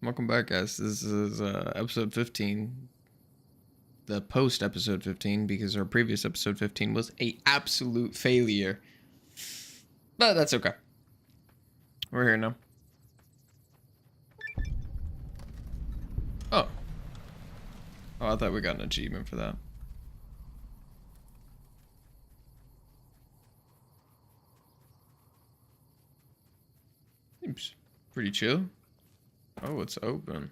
Welcome back, guys. This is episode 15, the post episode 15, because our previous episode 15 was a absolute failure. But that's okay. We're here now. Oh. Oh, I thought we got an achievement for that. Seems pretty chill. Oh, it's open.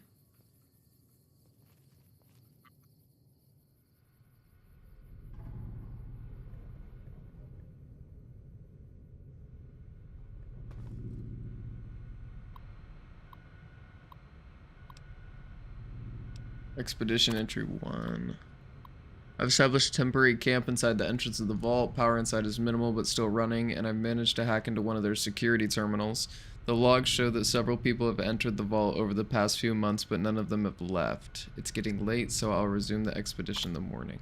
Expedition entry 1. I've established a temporary camp inside the entrance of the vault. Power inside is minimal but still running, and I've managed to hack into one of their security terminals. The logs show that several people have entered the vault over the past few months, but none of them have left. It's getting late, so I'll resume the expedition in the morning.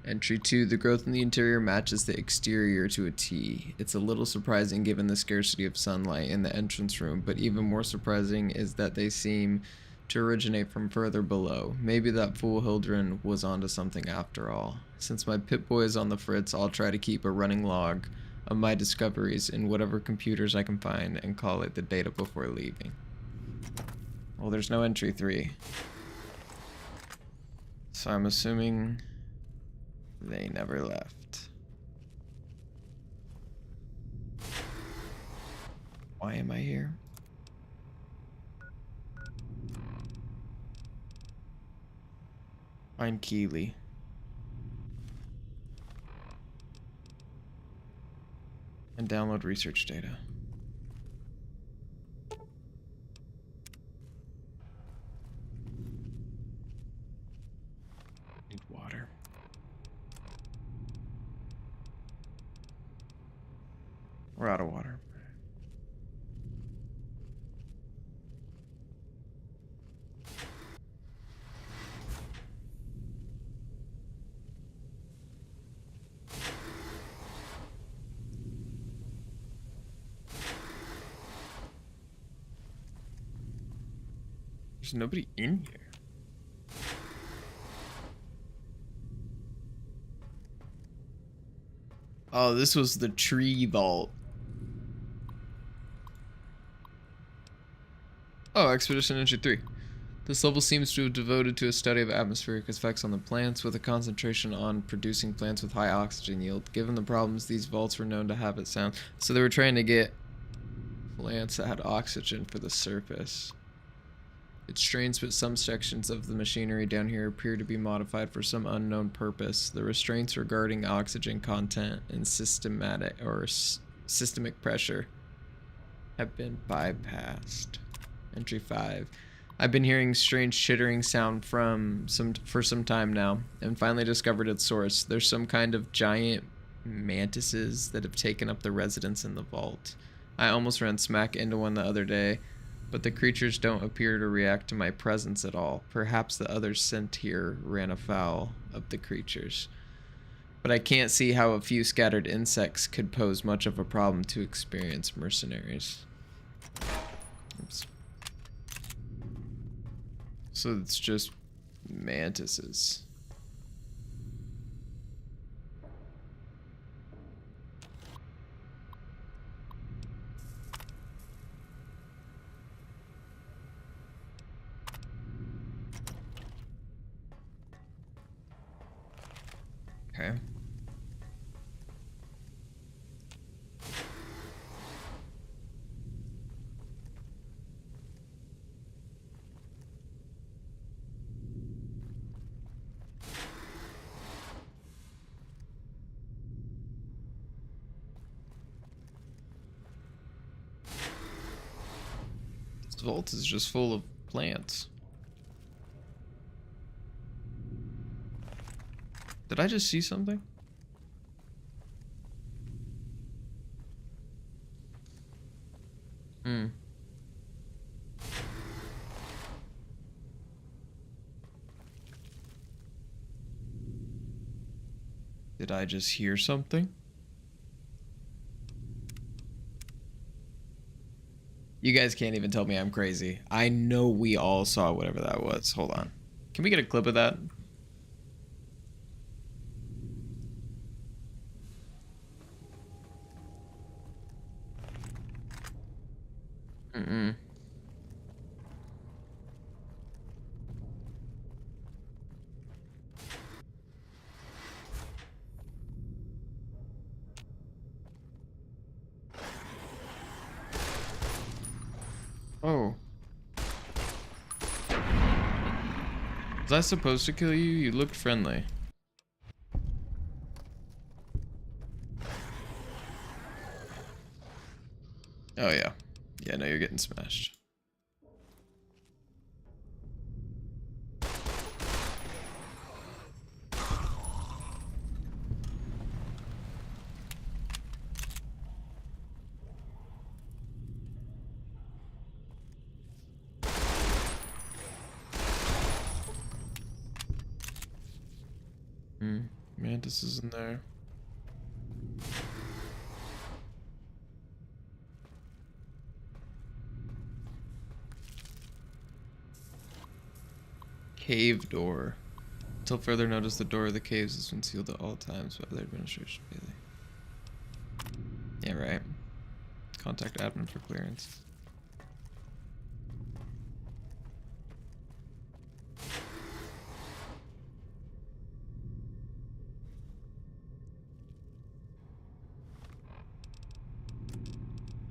Entry 2. The growth in the interior matches the exterior to a T. It's a little surprising given the scarcity of sunlight in the entrance room, but even more surprising is that they seem to originate from further below. Maybe that fool Hildren was onto something after all. Since my Pip-Boy is on the fritz, I'll try to keep a running log of my discoveries in whatever computers I can find and call it the data before leaving. Well, there's no entry 3. So I'm assuming they never left. Why am I here? Find Keeley. And download research data. Need water. We're out of water. There's nobody in here. Oh, this was the tree vault. Oh, Expedition Entry 3. This level seems to have devoted to a study of atmospheric effects on the plants, with a concentration on producing plants with high oxygen yield. Given the problems these vaults were known to have, it sounds... So they were trying to get plants that had oxygen for the surface. It's strange, but some sections of the machinery down here appear to be modified for some unknown purpose. The restraints regarding oxygen content and systemic pressure have been bypassed. Entry 5. I've been hearing strange chittering sound for some time now, and finally discovered its source. There's some kind of giant mantises that have taken up the residence in the vault. I almost ran smack into one the other day, but the creatures don't appear to react to my presence at all. Perhaps the others sent here ran afoul of the creatures. But I can't see how a few scattered insects could pose much of a problem to experienced mercenaries. Oops. So it's just mantises. Okay. This vault is just full of plants. Did I just see something? Hmm. Did I just hear something? You guys can't even tell me I'm crazy. I know we all saw whatever that was. Hold on. Can we get a clip of that? Mm-mm. Oh. Was I supposed to kill you? You looked friendly. Oh yeah. Yeah, no, you're getting smashed. Mantis is in there. Cave door. Until further notice, the door of the caves has been sealed at all times by the administration. Yeah, right. Contact admin for clearance.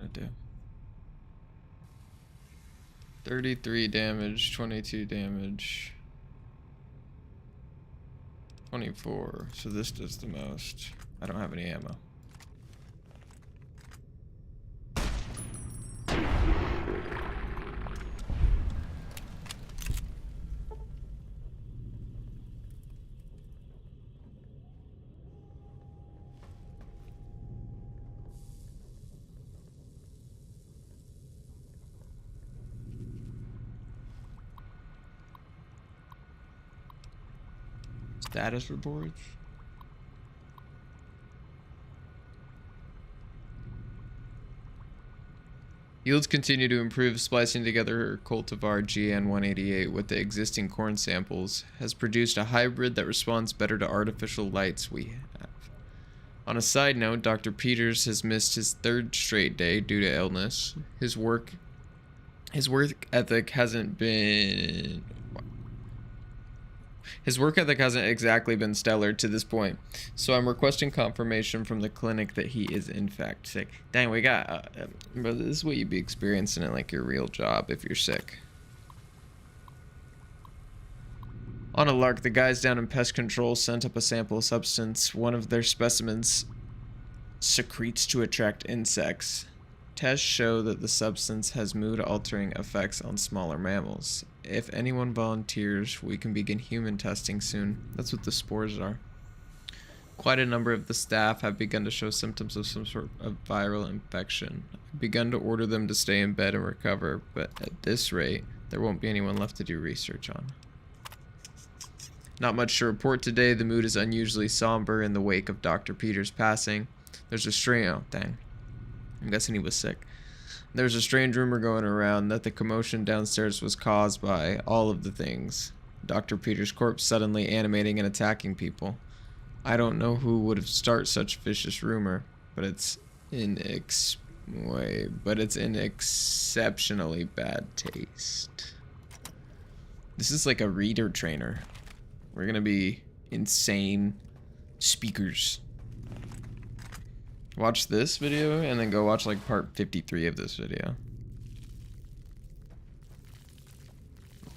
I do. 33 damage, 22 damage. 24, so this does the most. I don't have any ammo. Status reports. Yields continue to improve. Splicing together cultivar GN188 with the existing corn samples has produced a hybrid that responds better to artificial lights we have. On a side note, Dr. Peters has missed his third straight day due to illness. His work ethic hasn't exactly been stellar to this point, so I'm requesting confirmation from the clinic that he is in fact sick. Dang, we got, bro, this is what you'd be experiencing in like your real job if you're sick. On a lark, the guys down in pest control sent up a sample of substance one of their specimens secretes to attract insects. Tests show that the substance has mood-altering effects on smaller mammals. If anyone volunteers, we can begin human testing soon. That's what the spores are. Quite a number of the staff have begun to show symptoms of some sort of viral infection. I've begun to order them to stay in bed and recover, but at this rate, there won't be anyone left to do research on. Not much to report today. The mood is unusually somber in the wake of Dr. Peters' passing. There's a strange... Oh, dang. I'm guessing he was sick. There's a strange rumor going around that the commotion downstairs was caused by all of the things. Dr. Peters' corpse suddenly animating and attacking people. I don't know who would have started such vicious rumor, but it's in exceptionally bad taste. This is like a reader trainer. We're gonna be insane speakers. Watch this video and then go watch like part 53 of this video.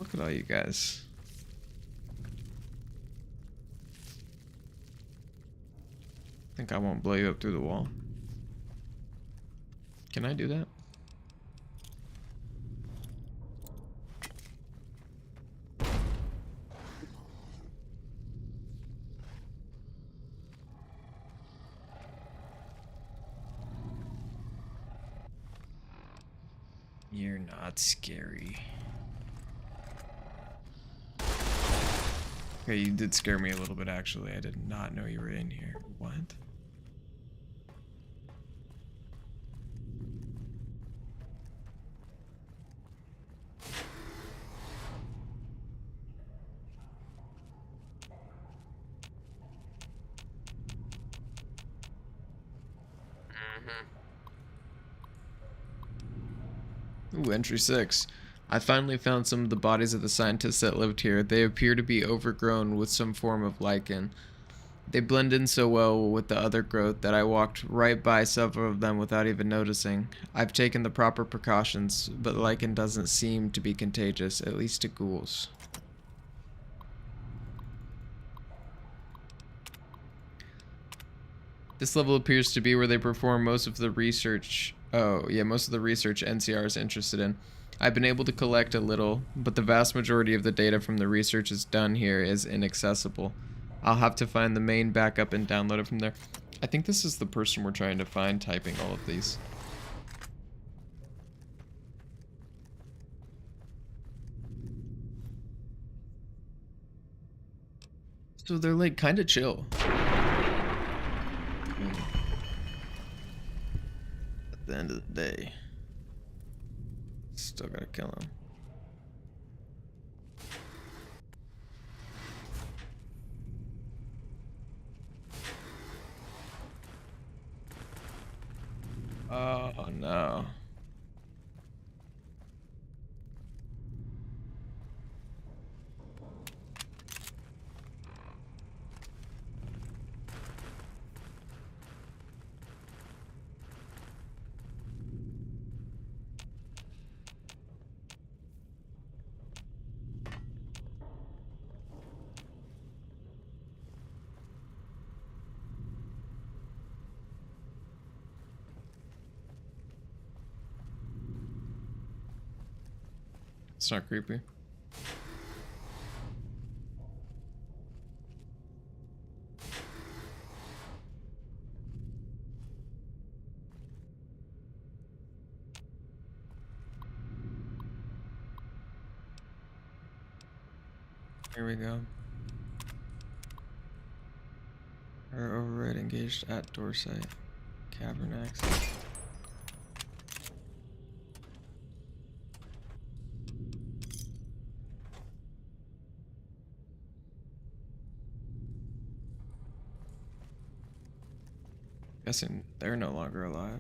Look at all you guys. Think I won't blow you up through the wall. Can I do that? You're not scary. Okay, you did scare me a little bit actually. I did not know you were in here. What? Ooh, entry 6. I finally found some of the bodies of the scientists that lived here. They appear to be overgrown with some form of lichen. They blend in so well with the other growth that I walked right by several of them without even noticing. I've taken the proper precautions, but lichen doesn't seem to be contagious, at least to ghouls. This level appears to be where they perform most of the research. Oh, yeah, most of the research NCR is interested in. I've been able to collect a little, but the vast majority of the data from the research is done here is inaccessible. I'll have to find the main backup and download it from there. I think this is the person we're trying to find typing all of these. So they're like kind of chill. At the end of the day, still gotta kill him. Oh no. It's not creepy. Here we go. Our override engaged at door site. Cavern access. Guessing they're no longer alive.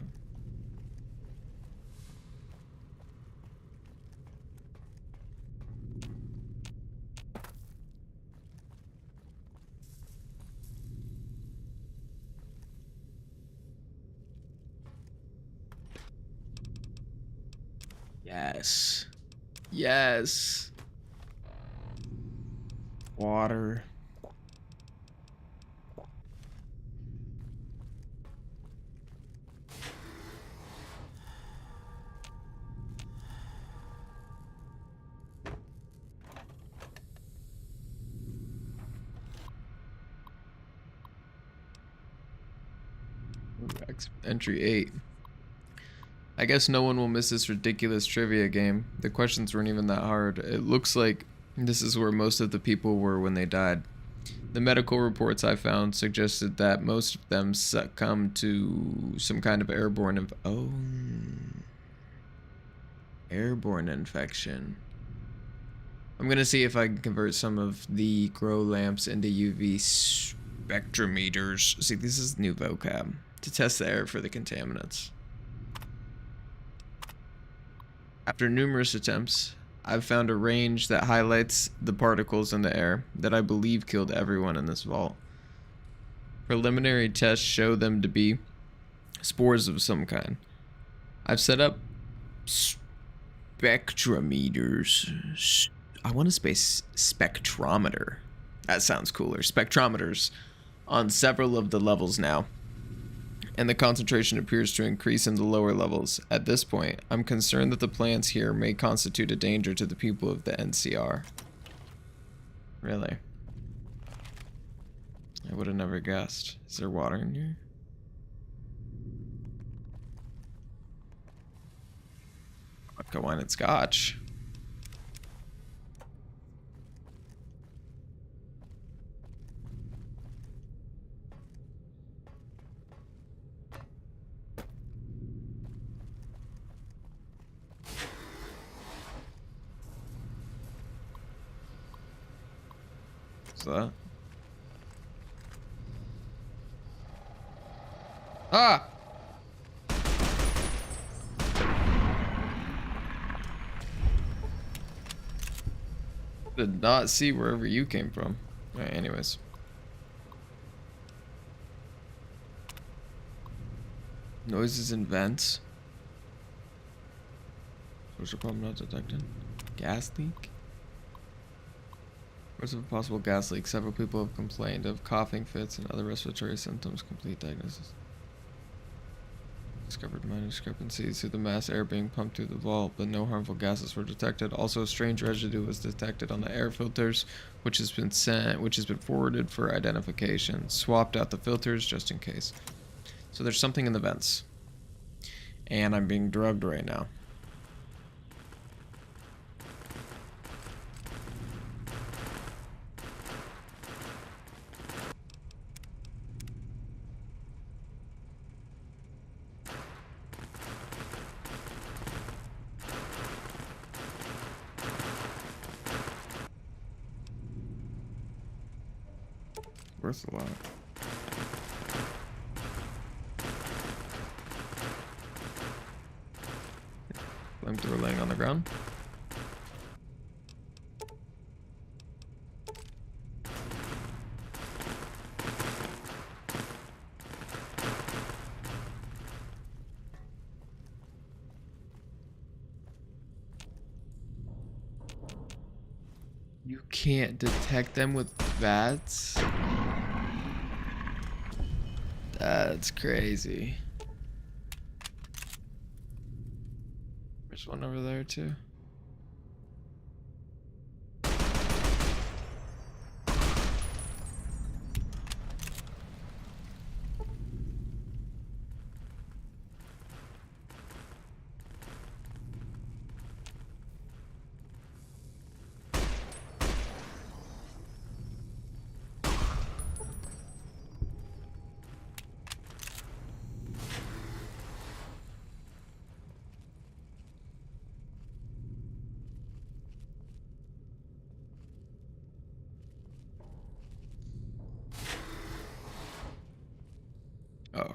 Yes. Yes. Water. Entry 8. I guess no one will miss this ridiculous trivia game. The questions weren't even that hard. It looks like this is where most of the people were when they died. The medical reports I found suggested that most of them succumbed to some kind of airborne airborne infection. I'm gonna see if I can convert some of the grow lamps into UV spectrometers. See, this is new vocab to test the air for the contaminants. After numerous attempts, I've found a range that highlights the particles in the air that I believe killed everyone in this vault. Preliminary tests show them to be spores of some kind. I've set up spectrometers. I want to space spectrometer. That sounds cooler. Spectrometers on several of the levels now, and the concentration appears to increase in the lower levels. At this point, I'm concerned that the plants here may constitute a danger to the people of the NCR. Really? I would have never guessed. Is there water in here? Vodka, wine, and scotch. That? Ah! Did not see wherever you came from. Alright, anyways. Noises and vents. Social problem not detected. Gas leak? Reports of a possible gas leak. Several people have complained of coughing fits and other respiratory symptoms. Complete diagnosis. Discovered minor discrepancies through the mass air being pumped through the vault, but no harmful gases were detected. Also, strange residue was detected on the air filters, which has been forwarded for identification. Swapped out the filters just in case. So there's something in the vents. And I'm being drugged right now. Worth a lot. Flamethrower laying on the ground. You can't detect them with bats? That's crazy. There's one over there too. Oh.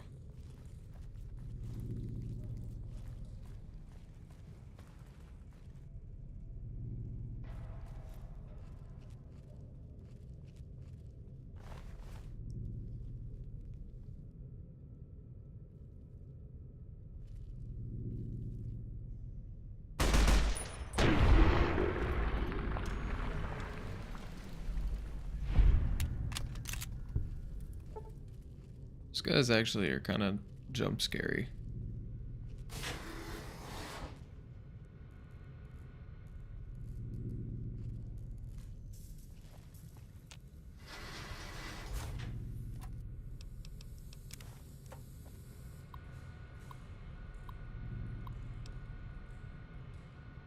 These guys actually are kind of jump scary.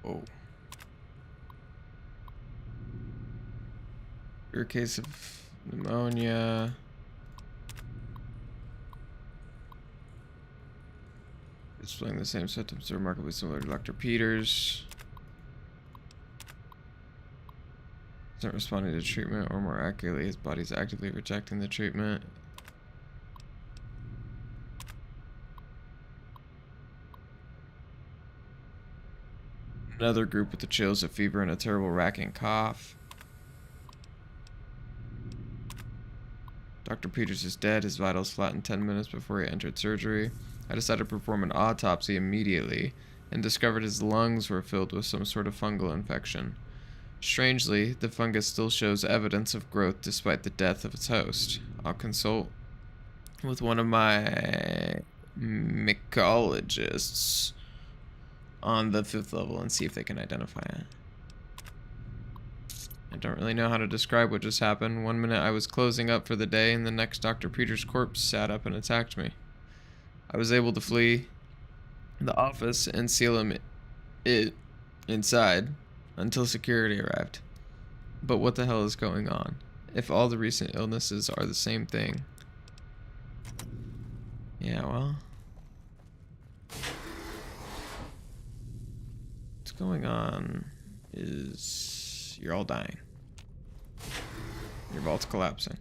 Oh. Your case of pneumonia. Displaying the same symptoms remarkably similar to Dr. Peters. Isn't responding to treatment, or more accurately, his body's actively rejecting the treatment. Another group with the chills, a fever, and a terrible racking cough. Dr. Peters is dead. His vitals flattened 10 minutes before he entered surgery. I decided to perform an autopsy immediately and discovered his lungs were filled with some sort of fungal infection. Strangely, the fungus still shows evidence of growth despite the death of its host. I'll consult with one of my mycologists on the 5th level and see if they can identify it. I don't really know how to describe what just happened. One minute I was closing up for the day, and the next Dr. Peters' corpse sat up and attacked me. I was able to flee the office and seal him inside until security arrived. But what the hell is going on? If all the recent illnesses are the same thing. Yeah, well. What's going on is you're all dying. Your vault's collapsing.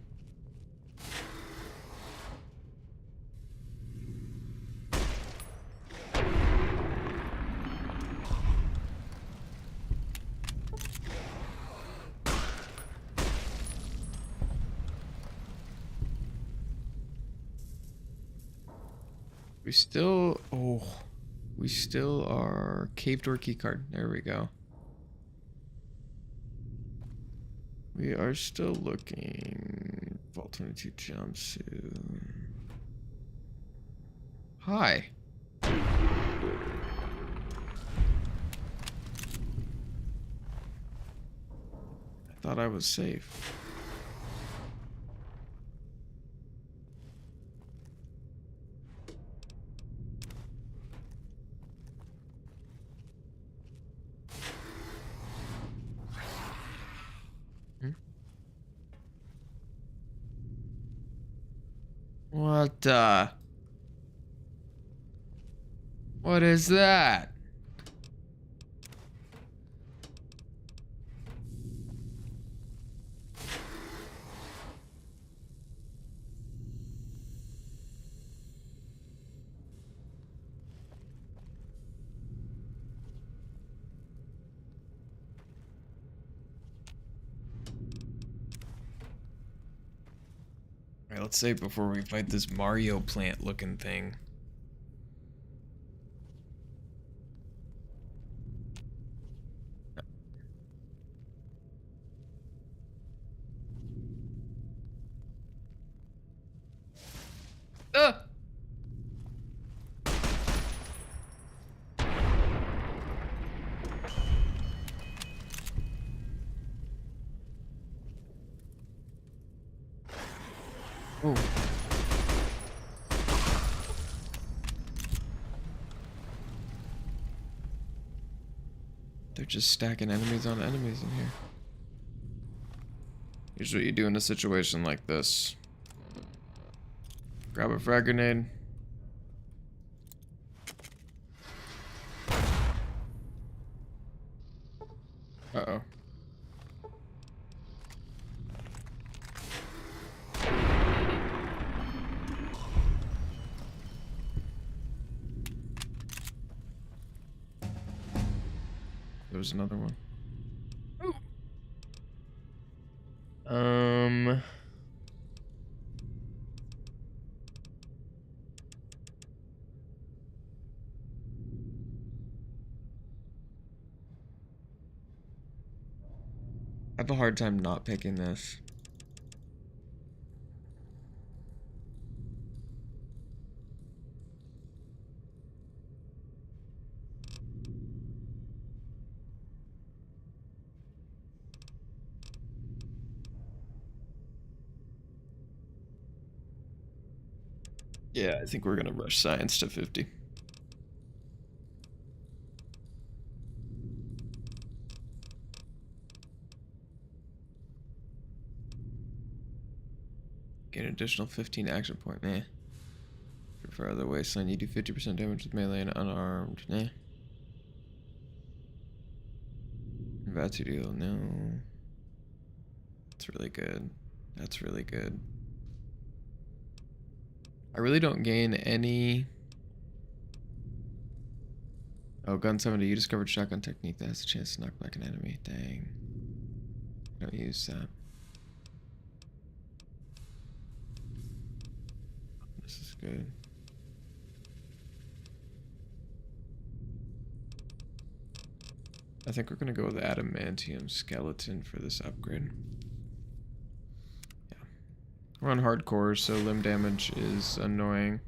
still... Oh. We still are... Cave door key card. There we go. We are still looking... Vault 22 jumpsuit. Hi. I thought I was safe. What What is that? Alright, let's save before we fight this Mario plant looking thing. Ah! Oh. They're just stacking enemies on enemies in here. Here's what you do in a situation like this. Grab a frag grenade. Uh-oh. There was another one. I have a hard time not picking this. Yeah, I think we're gonna rush science to 50. Get an additional 15 action point, nah. For other wasteland, you do 50% damage with melee and unarmed, nah. About to deal, no. That's really good. That's really good. I really don't gain any... Oh, gun 70, you discovered shotgun technique that has a chance to knock back an enemy. Dang. Don't use that. This is good. I think we're gonna go with adamantium skeleton for this upgrade. Yeah. We're on hardcore, so limb damage is annoying.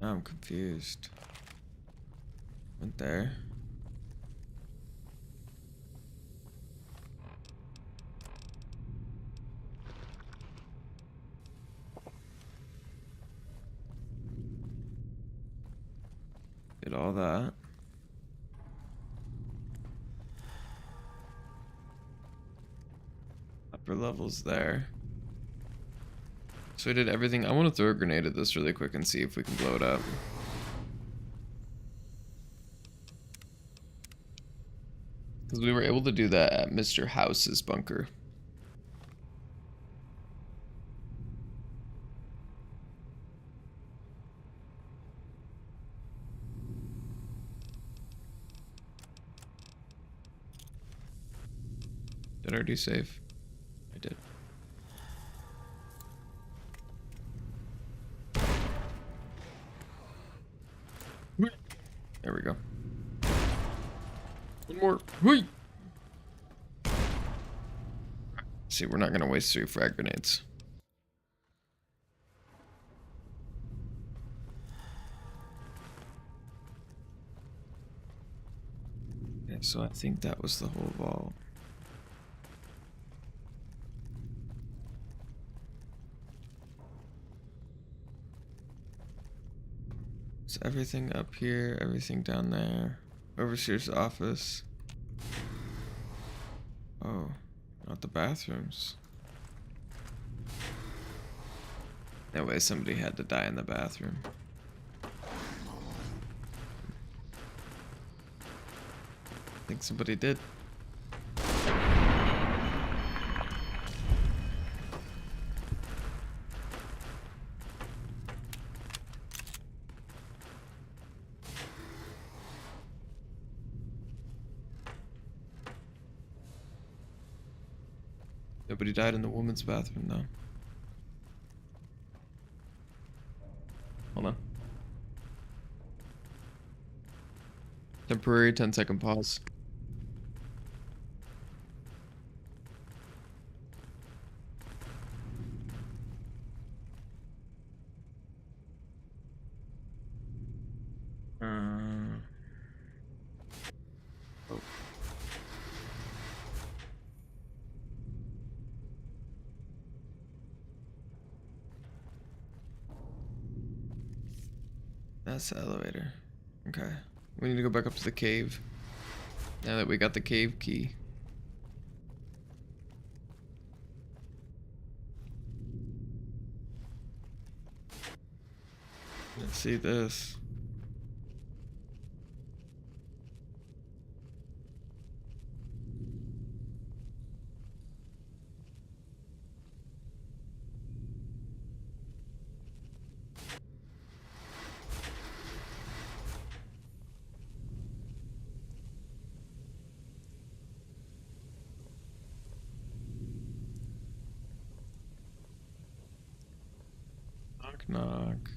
I'm confused. Went there. Did all that. Upper levels there. So I did everything. I want to throw a grenade at this really quick and see if we can blow it up. Because we were able to do that at Mr. House's bunker. Did I already save? I did. There we go. One more. Whee! See, we're not gonna waste 3 frag grenades. Yeah, so I think that was the whole vault. So everything up here, everything down there. Overseer's office. Oh, not the bathrooms. That way somebody had to die in the bathroom. I think somebody did. Nobody died in the woman's bathroom, though. Hold on. Temporary 10-second pause. Oh. That's the elevator. Okay. We need to go back up to the cave. Now that we got the cave key. Let's see this. Knock, knock.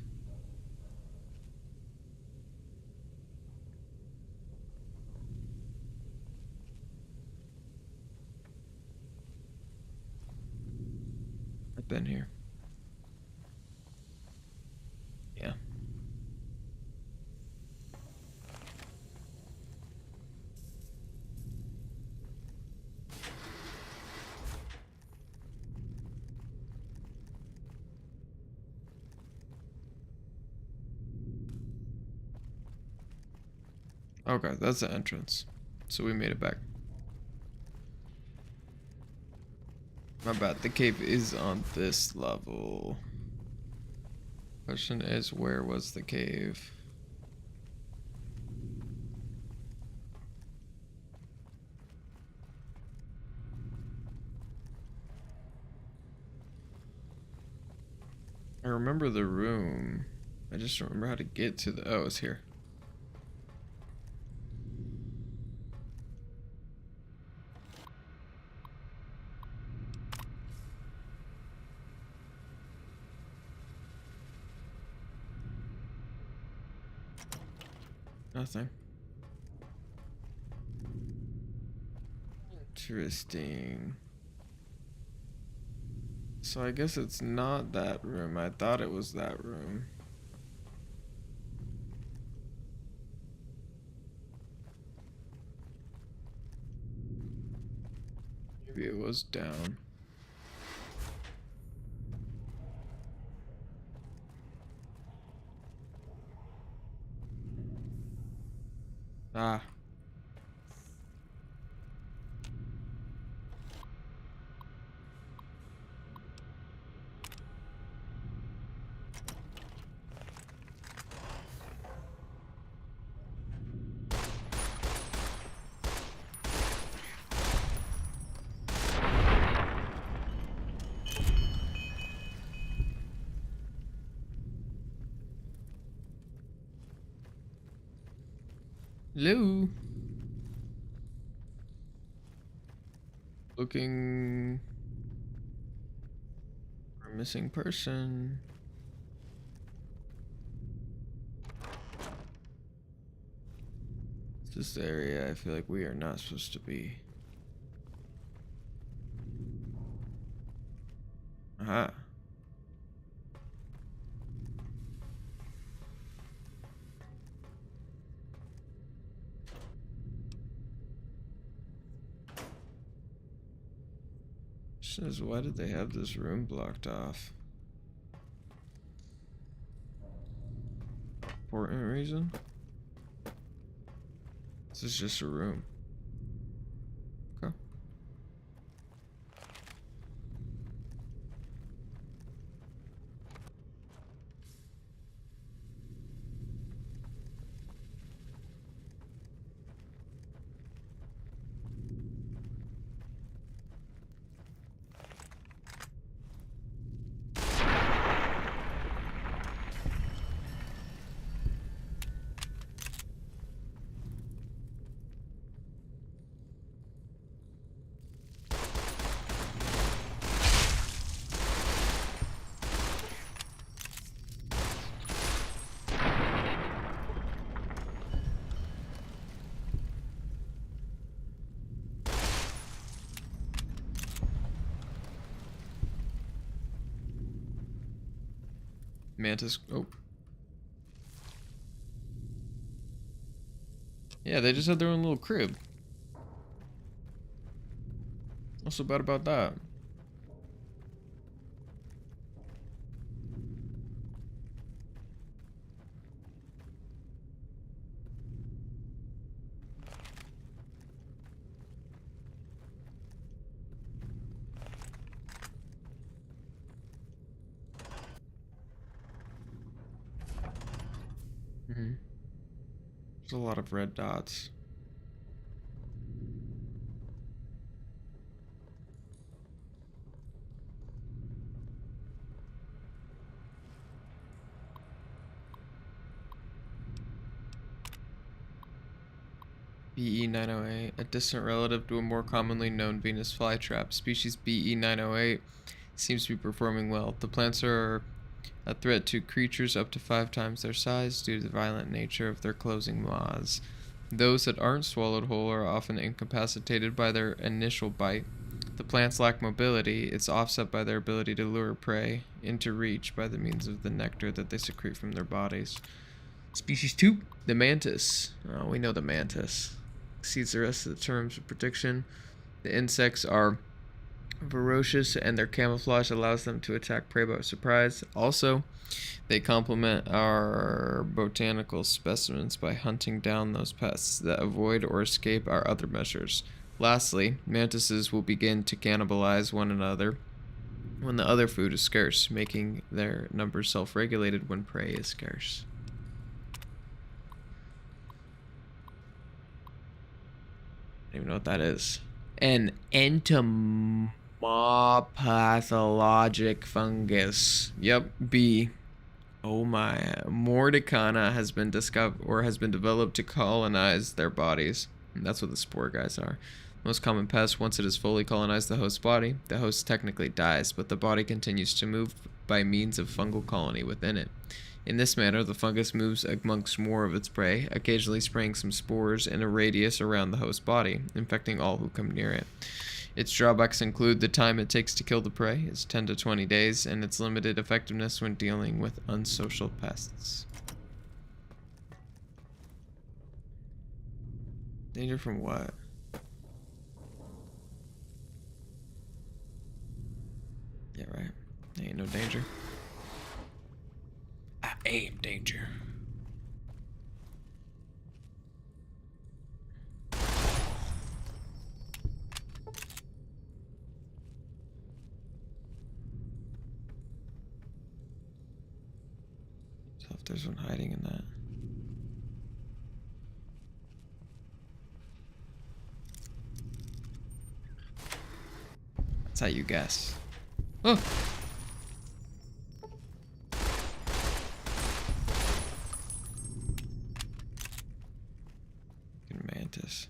I've been here. Yeah. Okay, that's the entrance. So we made it back. My bad, the cave is on this level. Question is, where was the cave? I remember the room. I just don't remember how to get to the... Oh, it's here. Nothing. Interesting. So I guess it's not that room. I thought it was that room. Maybe it was down. Ah. Hello. Looking for a missing person. This is the area I feel like we are not supposed to be. Aha. Says, why did they have this room blocked off? Important reason? This is just a room. Okay. Mantis. Oh. Yeah, they just had their own little crib. What's so bad about that? Mm-hmm. There's a lot of red dots. BE-908, a distant relative to a more commonly known Venus flytrap. Species BE-908 seems to be performing well. The plants are a threat to creatures up to 5 times their size due to the violent nature of their closing maws. Those that aren't swallowed whole are often incapacitated by their initial bite. The plants lack mobility. It's offset by their ability to lure prey into reach by the means of the nectar that they secrete from their bodies. Species 2, the mantis. Oh, we know the mantis. Exceeds the rest of the terms of prediction. The insects are ferocious and their camouflage allows them to attack prey by surprise. Also, they complement our botanical specimens by hunting down those pests that avoid or escape our other measures. Lastly, mantises will begin to cannibalize one another when the other food is scarce, making their numbers self-regulated when prey is scarce. I don't even know what that is. An entomopathologic fungus. Yep, B. Oh my. Mordicana has been discovered or has been developed to colonize their bodies. And that's what the spore guys are. Most common pest, once it has fully colonized the host's body, the host technically dies, but the body continues to move by means of fungal colony within it. In this manner, the fungus moves amongst more of its prey, occasionally spraying some spores in a radius around the host body, infecting all who come near it. Its drawbacks include the time it takes to kill the prey is 10 to 20 days, and its limited effectiveness when dealing with unsocial pests. Danger from what? Yeah, right. Ain't no danger. I am danger. So if there's one hiding in that. That's how you guess. Oh! Mantis.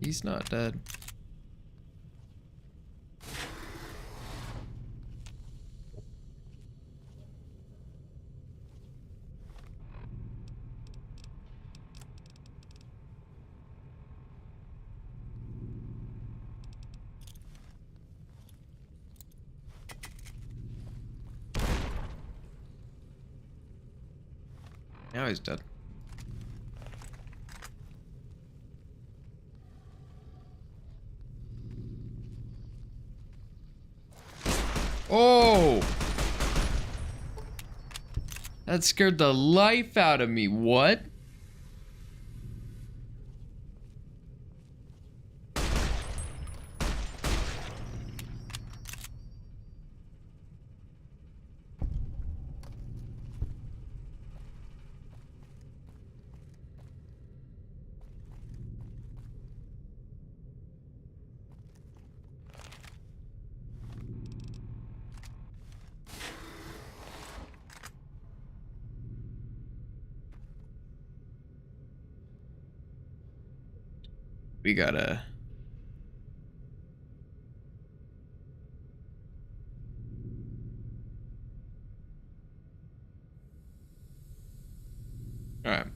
He's not dead. Now he's dead. Oh! That scared the life out of me. What? We gotta... Alright.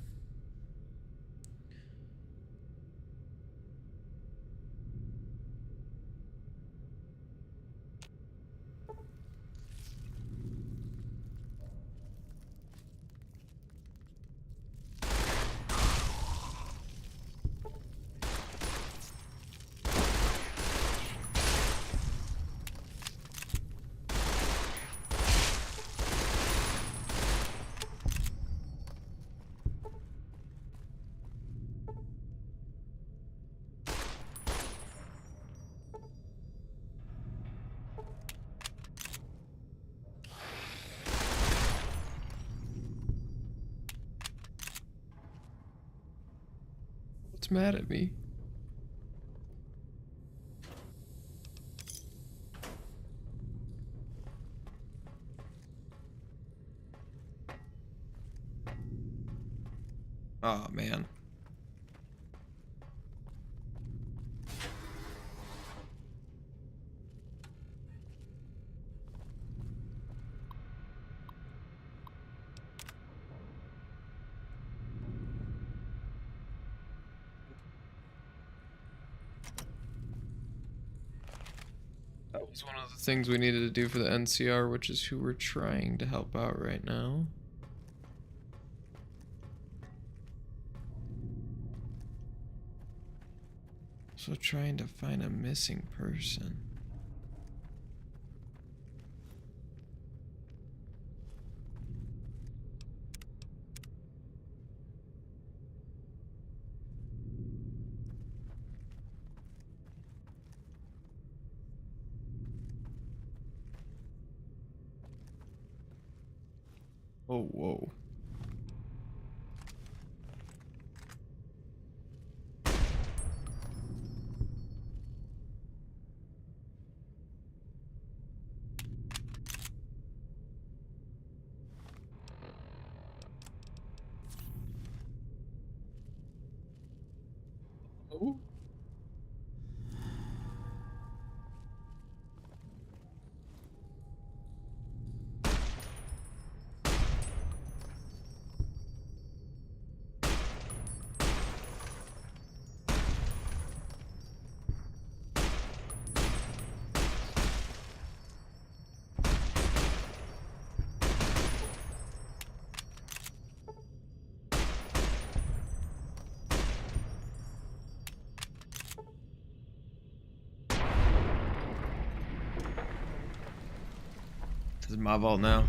What's mad at me? Oh, man. That was one of the things we needed to do for the NCR, which is who we're trying to help out right now. So trying to find a missing person. Oh, whoa. Oh. This is my vault now.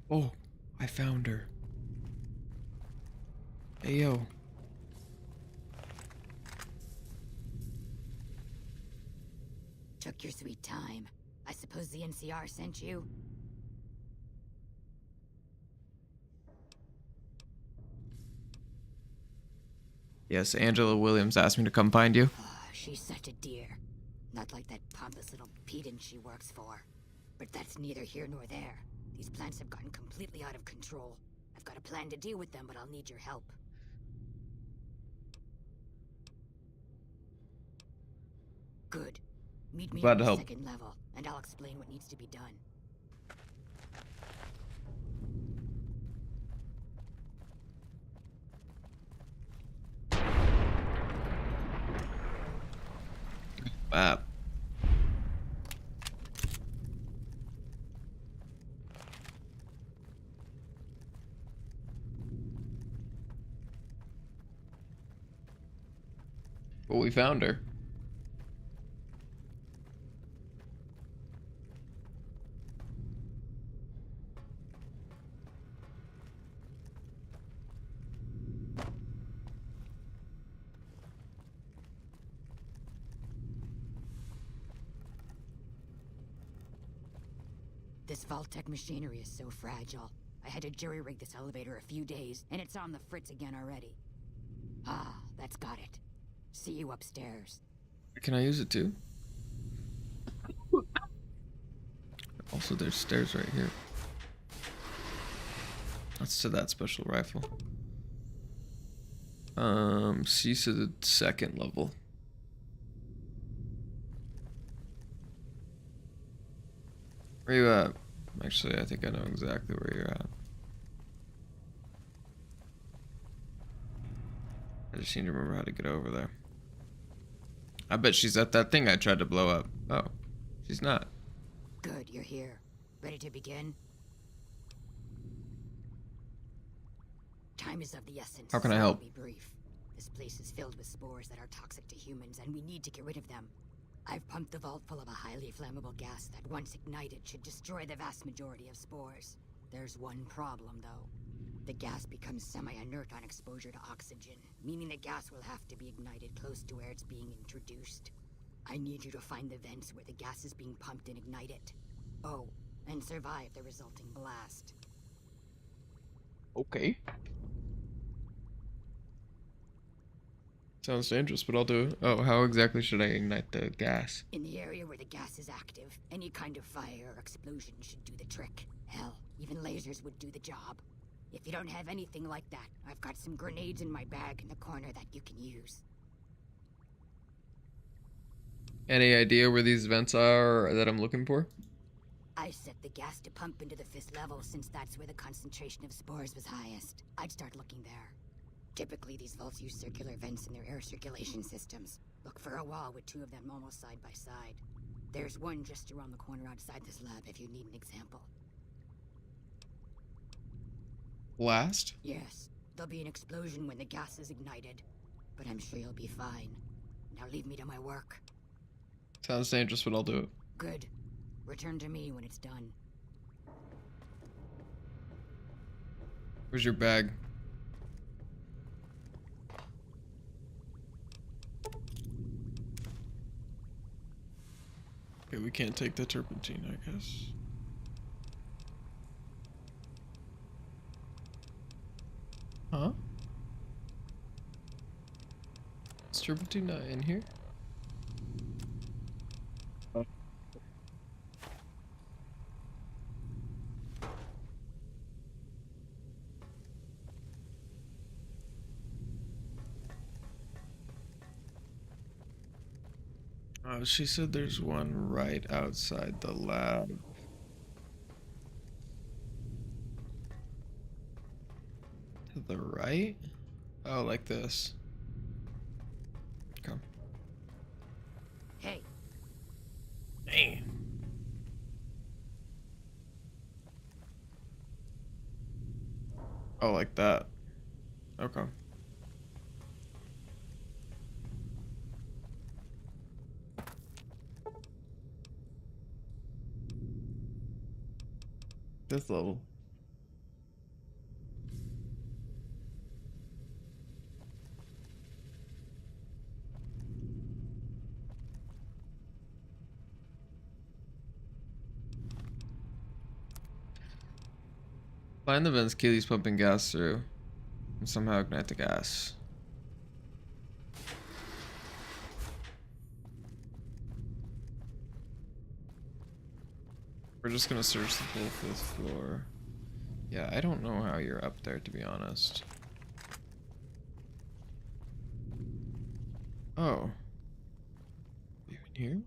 Oh, I found her. Hey, yo. Took your sweet time. I suppose the NCR sent you? Yes, Angela Williams asked me to come find you. Oh, she's such a dear. Not like that pompous little pedant she works for. But that's neither here nor there. These plants have gotten completely out of control. I've got a plan to deal with them, but I'll need your help. Good. Meet me Glad on to the help. second level, and I'll explain what needs to be done. Ah. Well, we found her. This Vault-Tec machinery is so fragile. I had to jury-rig this elevator a few days, and it's on the fritz again already. Ah, that's got it. See you upstairs. Can I use it too? Also, there's stairs right here. That's to that special rifle. Cease to the second level. Where you at? Actually, I think I know exactly where you're at. I just need to remember how to get over there. I bet she's at that thing I tried to blow up. Oh, she's not. Good, you're here. Ready to begin? Time is of the essence. How can I so help? I'll be brief. This place is filled with spores that are toxic to humans, and we need to get rid of them. I've pumped the vault full of a highly flammable gas that, once ignited, should destroy the vast majority of spores. There's one problem, though. The gas becomes semi-inert on exposure to oxygen, meaning the gas will have to be ignited close to where it's being introduced. I need you to find the vents where the gas is being pumped and ignite it. Oh, and survive the resulting blast. Okay. Sounds dangerous, but I'll do it. Oh, how exactly should I ignite the gas? In the area where the gas is active, any kind of fire or explosion should do the trick. Hell, even lasers would do the job. If you don't have anything like that, I've got some grenades in my bag in the corner that you can use. Any idea where these vents are that I'm looking for? I set the gas to pump into the 5th level since that's where the concentration of spores was highest. I'd start looking there. Typically, these vaults use circular vents in their air circulation systems. Look for a wall with 2 of them almost side by side. There's one just around the corner outside this lab if you need an example. Blast? Yes, there'll be an explosion when the gas is ignited. But I'm sure you'll be fine. Now leave me to my work. Sounds dangerous, but I'll do it. Good. Return to me when it's done. Where's your bag? Okay, we can't take the turpentine, I guess. Huh? Is turpentine not in here? Oh, she said there's one right outside the lab. To the right? Oh, like this. Come. Hey, Hey. Oh, like that. Okay. This level. Find the vents Keely's pumping gas through and somehow ignite the gas. We're just gonna search the full 5th floor. Yeah, I don't know how you're up there, to be honest. Oh. You in here?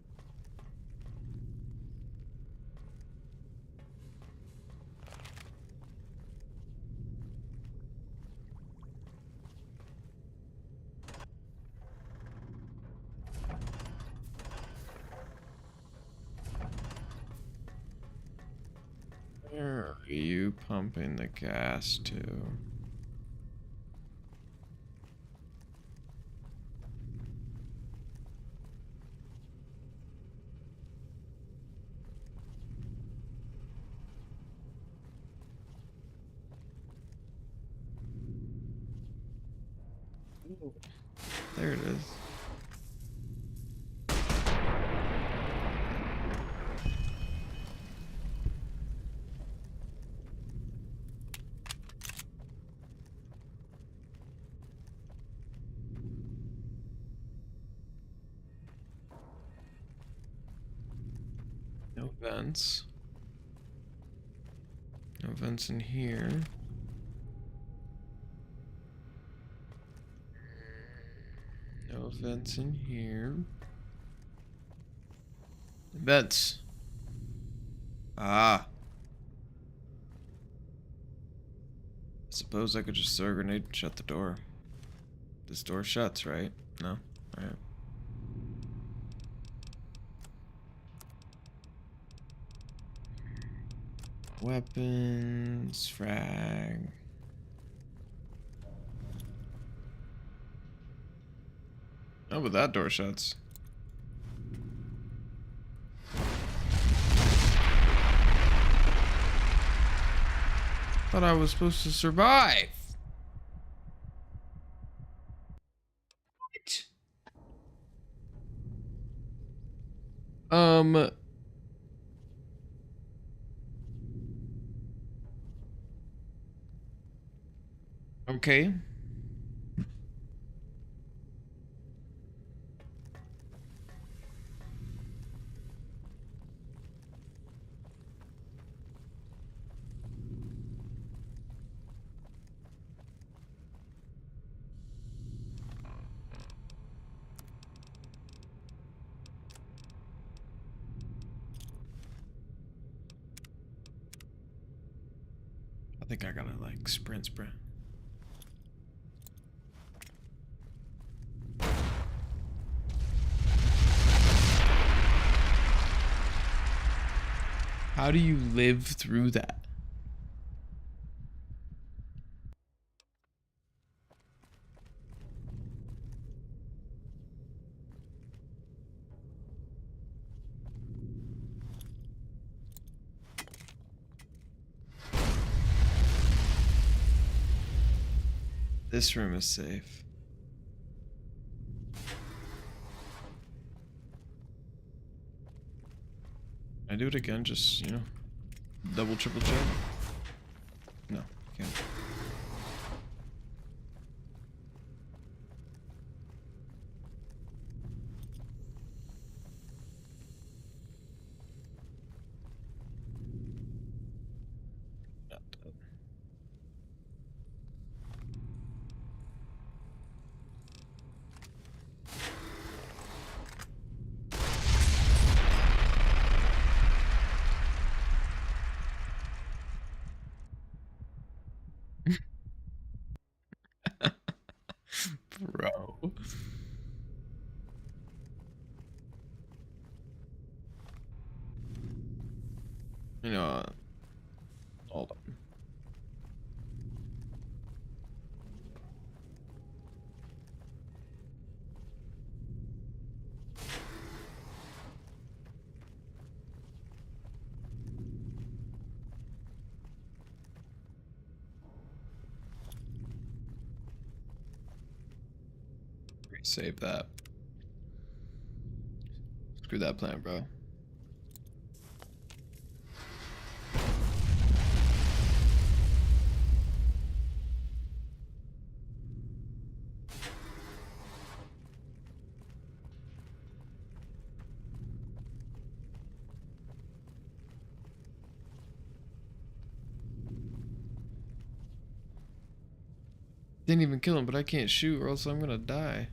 Where are you pumping the gas to? There it is. No vents. No vents in here. No vents in here. Vents. Ah. I suppose I could just throw a grenade and shut the door. This door shuts, right? No? Alright. Weapons, frag. Oh, but that door shuts. Thought I was supposed to survive. What? Okay. I think I gotta like sprint. How do you live through that? This room is safe. Can I do it again? Just, you know, double, triple check? No, can't. Not done. Bro. You know, hold on. Save that. Screw that plan, bro. Didn't even kill him, but I can't shoot or else I'm gonna die.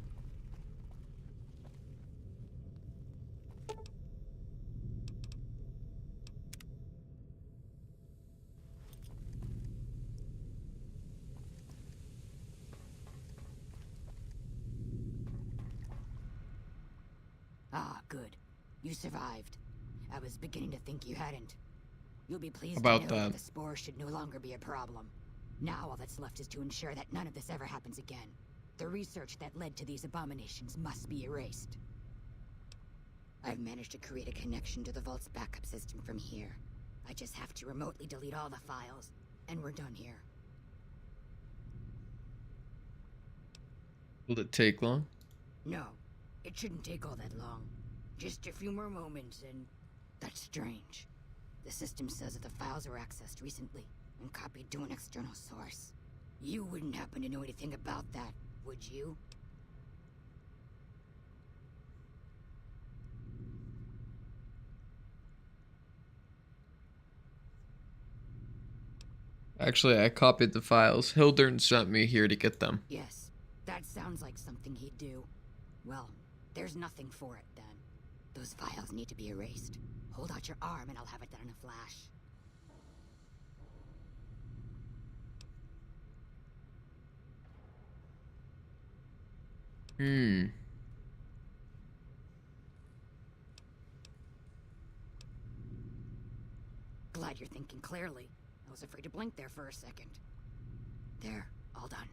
Ah, good. You survived. I was beginning to think you hadn't. You'll be pleased to About know that that. the spores should no longer be a problem. Now all that's left is to ensure that none of this ever happens again. The research that led to these abominations must be erased. I've managed to create a connection to the Vault's backup system from here. I just have to remotely delete all the files, and we're done here. Will it take long? No, it shouldn't take all that long. Just a few more moments, and that's strange. The system says that the files were accessed recently and copied to an external source. You wouldn't happen to know anything about that, would you? Actually, I copied the files. Hildern sent me here to get them. Yes, that sounds like something he'd do. Well, there's nothing for it then. Those files need to be erased. Hold out your arm and I'll have it done in a flash. Glad you're thinking clearly. I was afraid to blink there for a second. There, all done.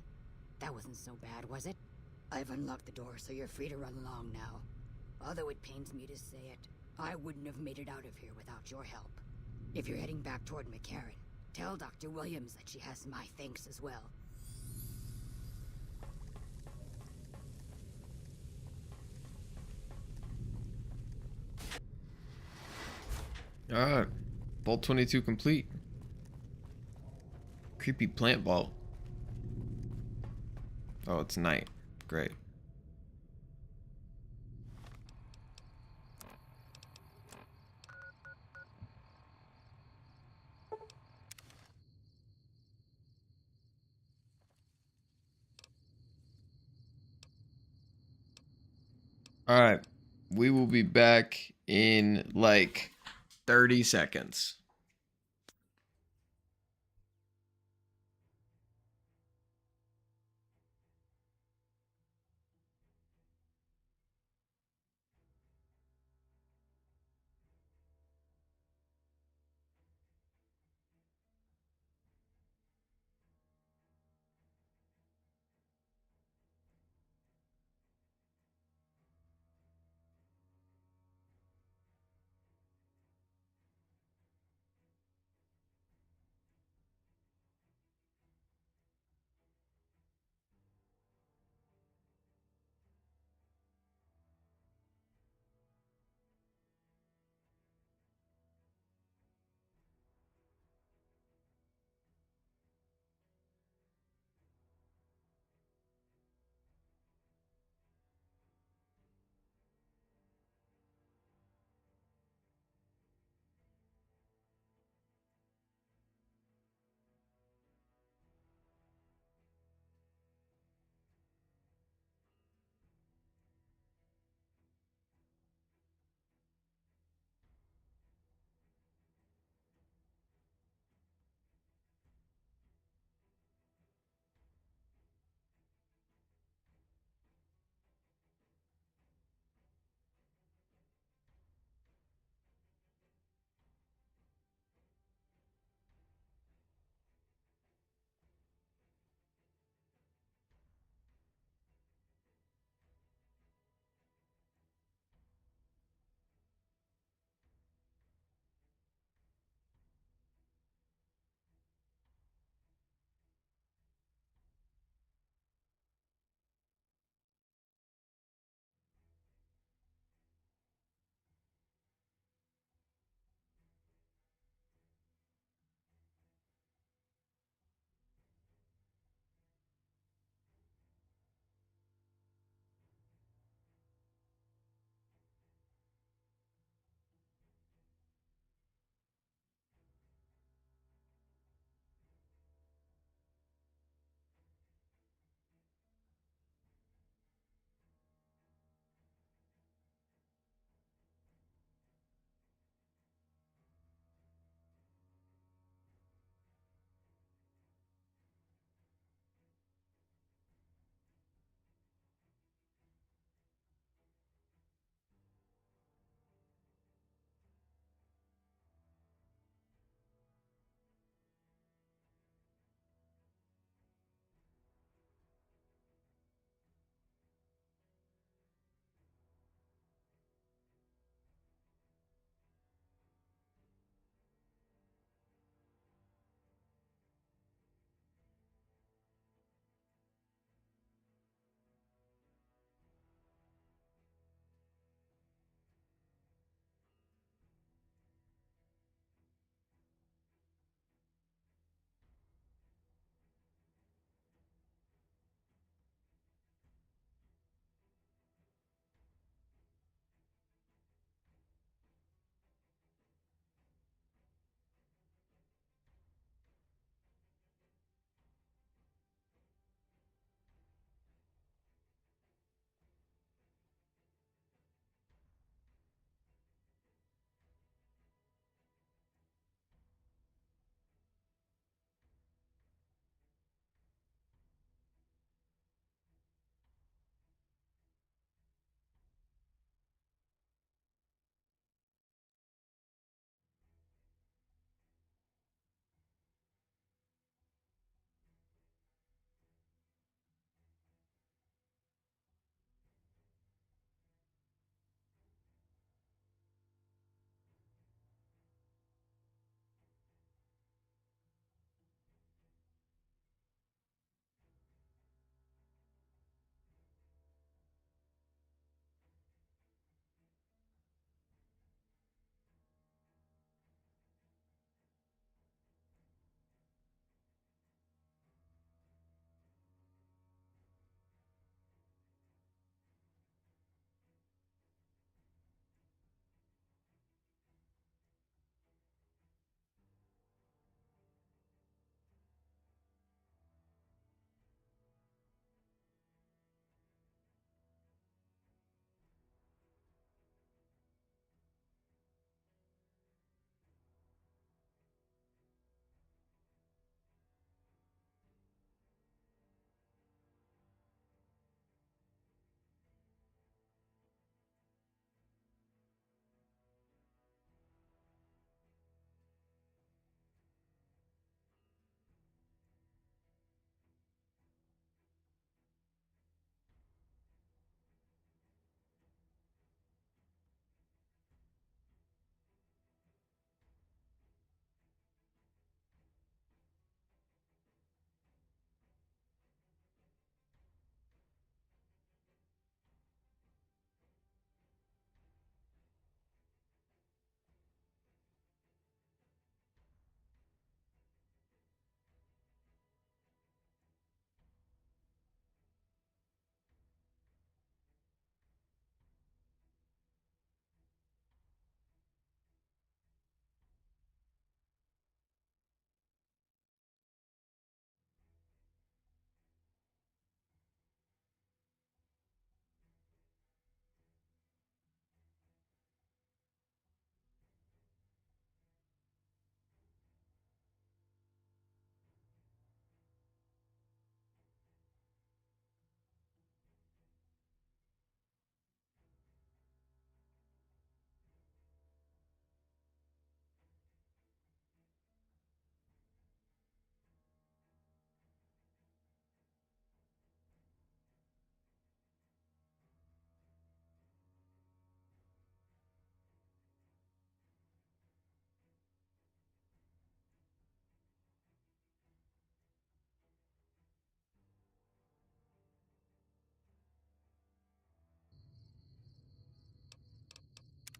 That wasn't so bad, was it? I've unlocked the door, so you're free to run along now. Although it pains me to say it, I wouldn't have made it out of here without your help. If you're heading back toward McCarran, tell Dr. Williams that she has my thanks as well. Alright. Vault 22 complete. Creepy plant vault. Oh, it's night. Great. Alright. We will be back in like 30 seconds.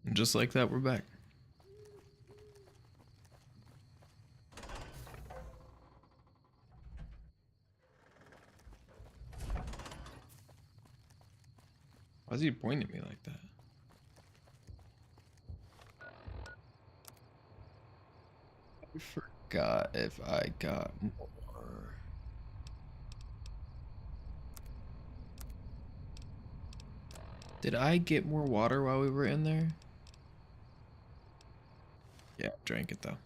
And just like that, we're back. Why is he pointing at me like that? I forgot if I got more. Did I get more water while we were in there? Yeah, drank it though.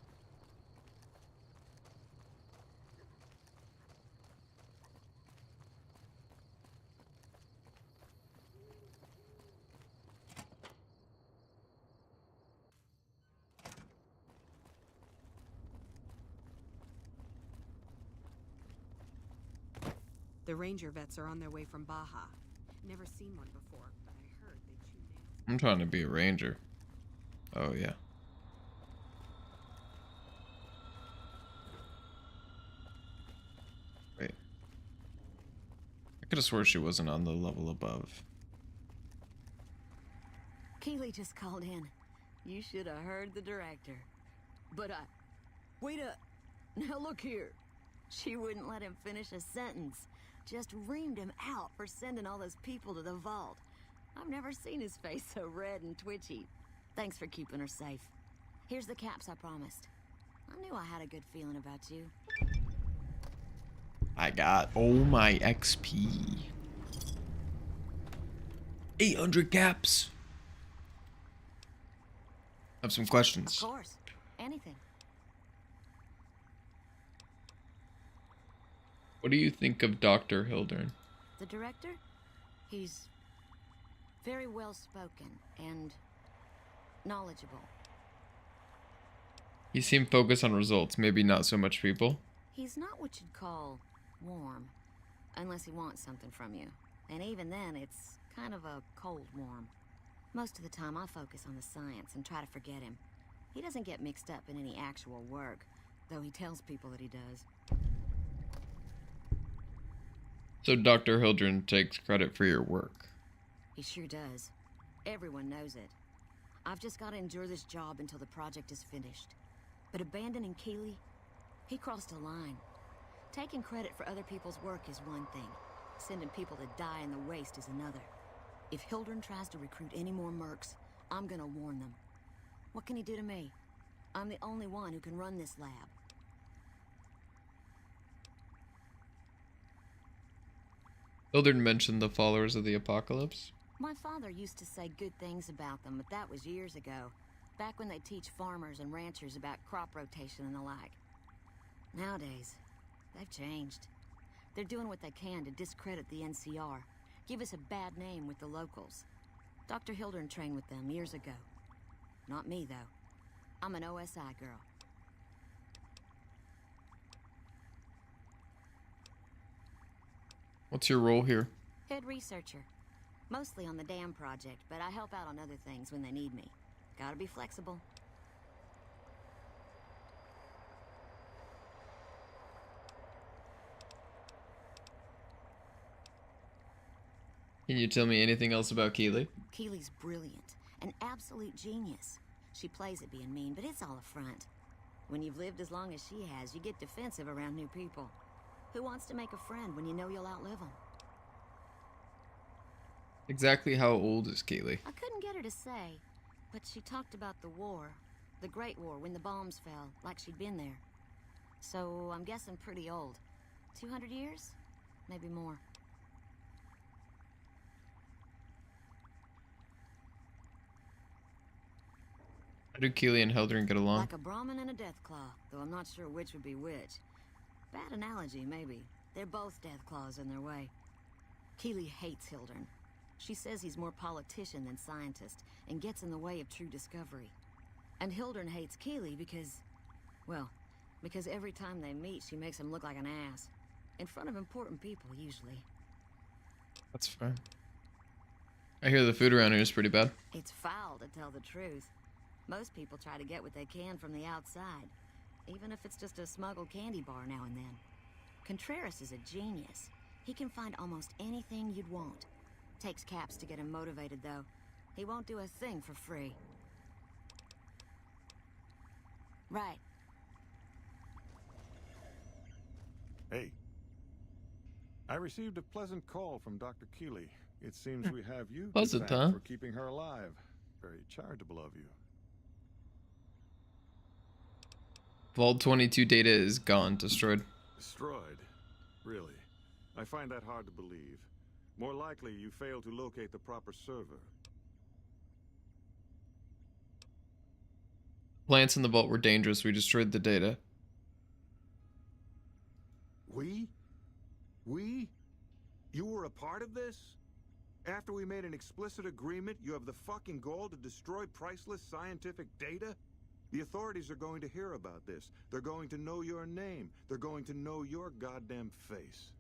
The ranger vets are on their way from Baja. Never seen one before, but I heard they chew nails. I'm trying to be a ranger. Oh yeah. Wait. I could have swore she wasn't on the level above. Keeley just called in. You should have heard the director. But wait up. Now look here. She wouldn't let him finish a sentence. Just reamed him out for sending all those people to the vault. I've never seen his face so red and twitchy. Thanks for keeping her safe. Here's the caps I promised. I knew I had a good feeling about you. I got all my XP. 800 caps. I have some questions. Of course. Anything. What do you think of Dr. Hildern? The director? He's very well spoken and knowledgeable. He seemed focused on results, maybe not so much people. He's not what you'd call warm, unless he wants something from you. And even then, it's kind of a cold warm. Most of the time, I focus on the science and try to forget him. He doesn't get mixed up in any actual work, though he tells people that he does. So Dr. Hildren takes credit for your work. He sure does. Everyone knows it. I've just got to endure this job until the project is finished. But abandoning Keeley, he crossed a line. Taking credit for other people's work is one thing. Sending people to die in the waste is another. If Hildren tries to recruit any more mercs, I'm gonna warn them. What can he do to me? I'm the only one who can run this lab. Hildern mentioned the followers of the apocalypse. My father used to say good things about them, but that was years ago. Back when they teach farmers and ranchers about crop rotation and the like. Nowadays, they've changed. They're doing what they can to discredit the NCR, give us a bad name with the locals. Dr. Hildern trained with them years ago. Not me, though. I'm an OSI girl. What's your role here? Head researcher. Mostly on the dam project, but I help out on other things when they need me. Gotta be flexible. Can you tell me anything else about Keeley? Keeley's brilliant, an absolute genius. She plays at being mean, but it's all a front. When you've lived as long as she has, you get defensive around new people. Who wants to make a friend when you know you'll outlive them? Exactly how old is Keeley? I couldn't get her to say, but she talked about the war. The Great War, when the bombs fell, like she'd been there. So, I'm guessing pretty old. 200 years? Maybe more. How do Keeley and Hildern get along? Like a Brahmin and a Deathclaw, though I'm not sure which would be which. Bad analogy, maybe. They're both Deathclaws in their way. Keeley hates Hildern. She says he's more politician than scientist, and gets in the way of true discovery. And Hildern hates Keeley because... well, because every time they meet, she makes him look like an ass. In front of important people, usually. That's fair. I hear the food around here is pretty bad. It's foul, to tell the truth. Most people try to get what they can from the outside, even if it's just a smuggled candy bar now and then. Contreras is a genius. He can find almost anything you'd want. Takes caps to get him motivated, though. He won't do a thing for free. Right. Hey. I received a pleasant call from Dr. Keeley. It seems we have you to Pleasant, thank huh? for keeping her alive. Very charitable of you. Vault 22 data is gone, destroyed. Destroyed? Really? I find that hard to believe. More likely you failed to locate the proper server. Plants in the vault were dangerous. We destroyed the data. We? We? You were a part of this? After we made an explicit agreement, you have the fucking gall to destroy priceless scientific data? The authorities are going to hear about this. They're going to know your name. They're going to know your goddamn face.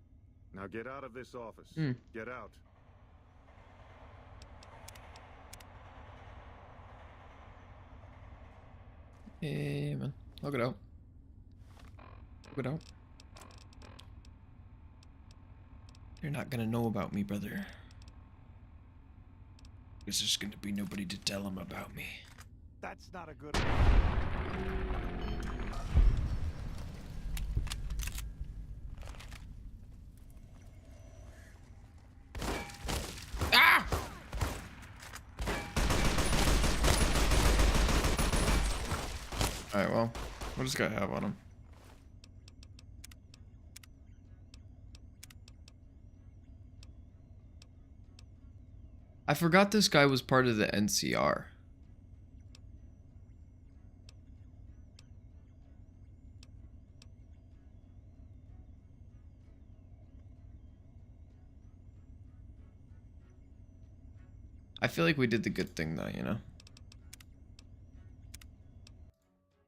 Now get out of this office. Get out. Hey, man. Look it out. Look it out. You're not gonna know about me, brother. There's just gonna be nobody to tell him about me. That's not a good... Ah! Alright, well, what does this guy have on him? I forgot this guy was part of the NCR. I feel like we did the good thing though, you know?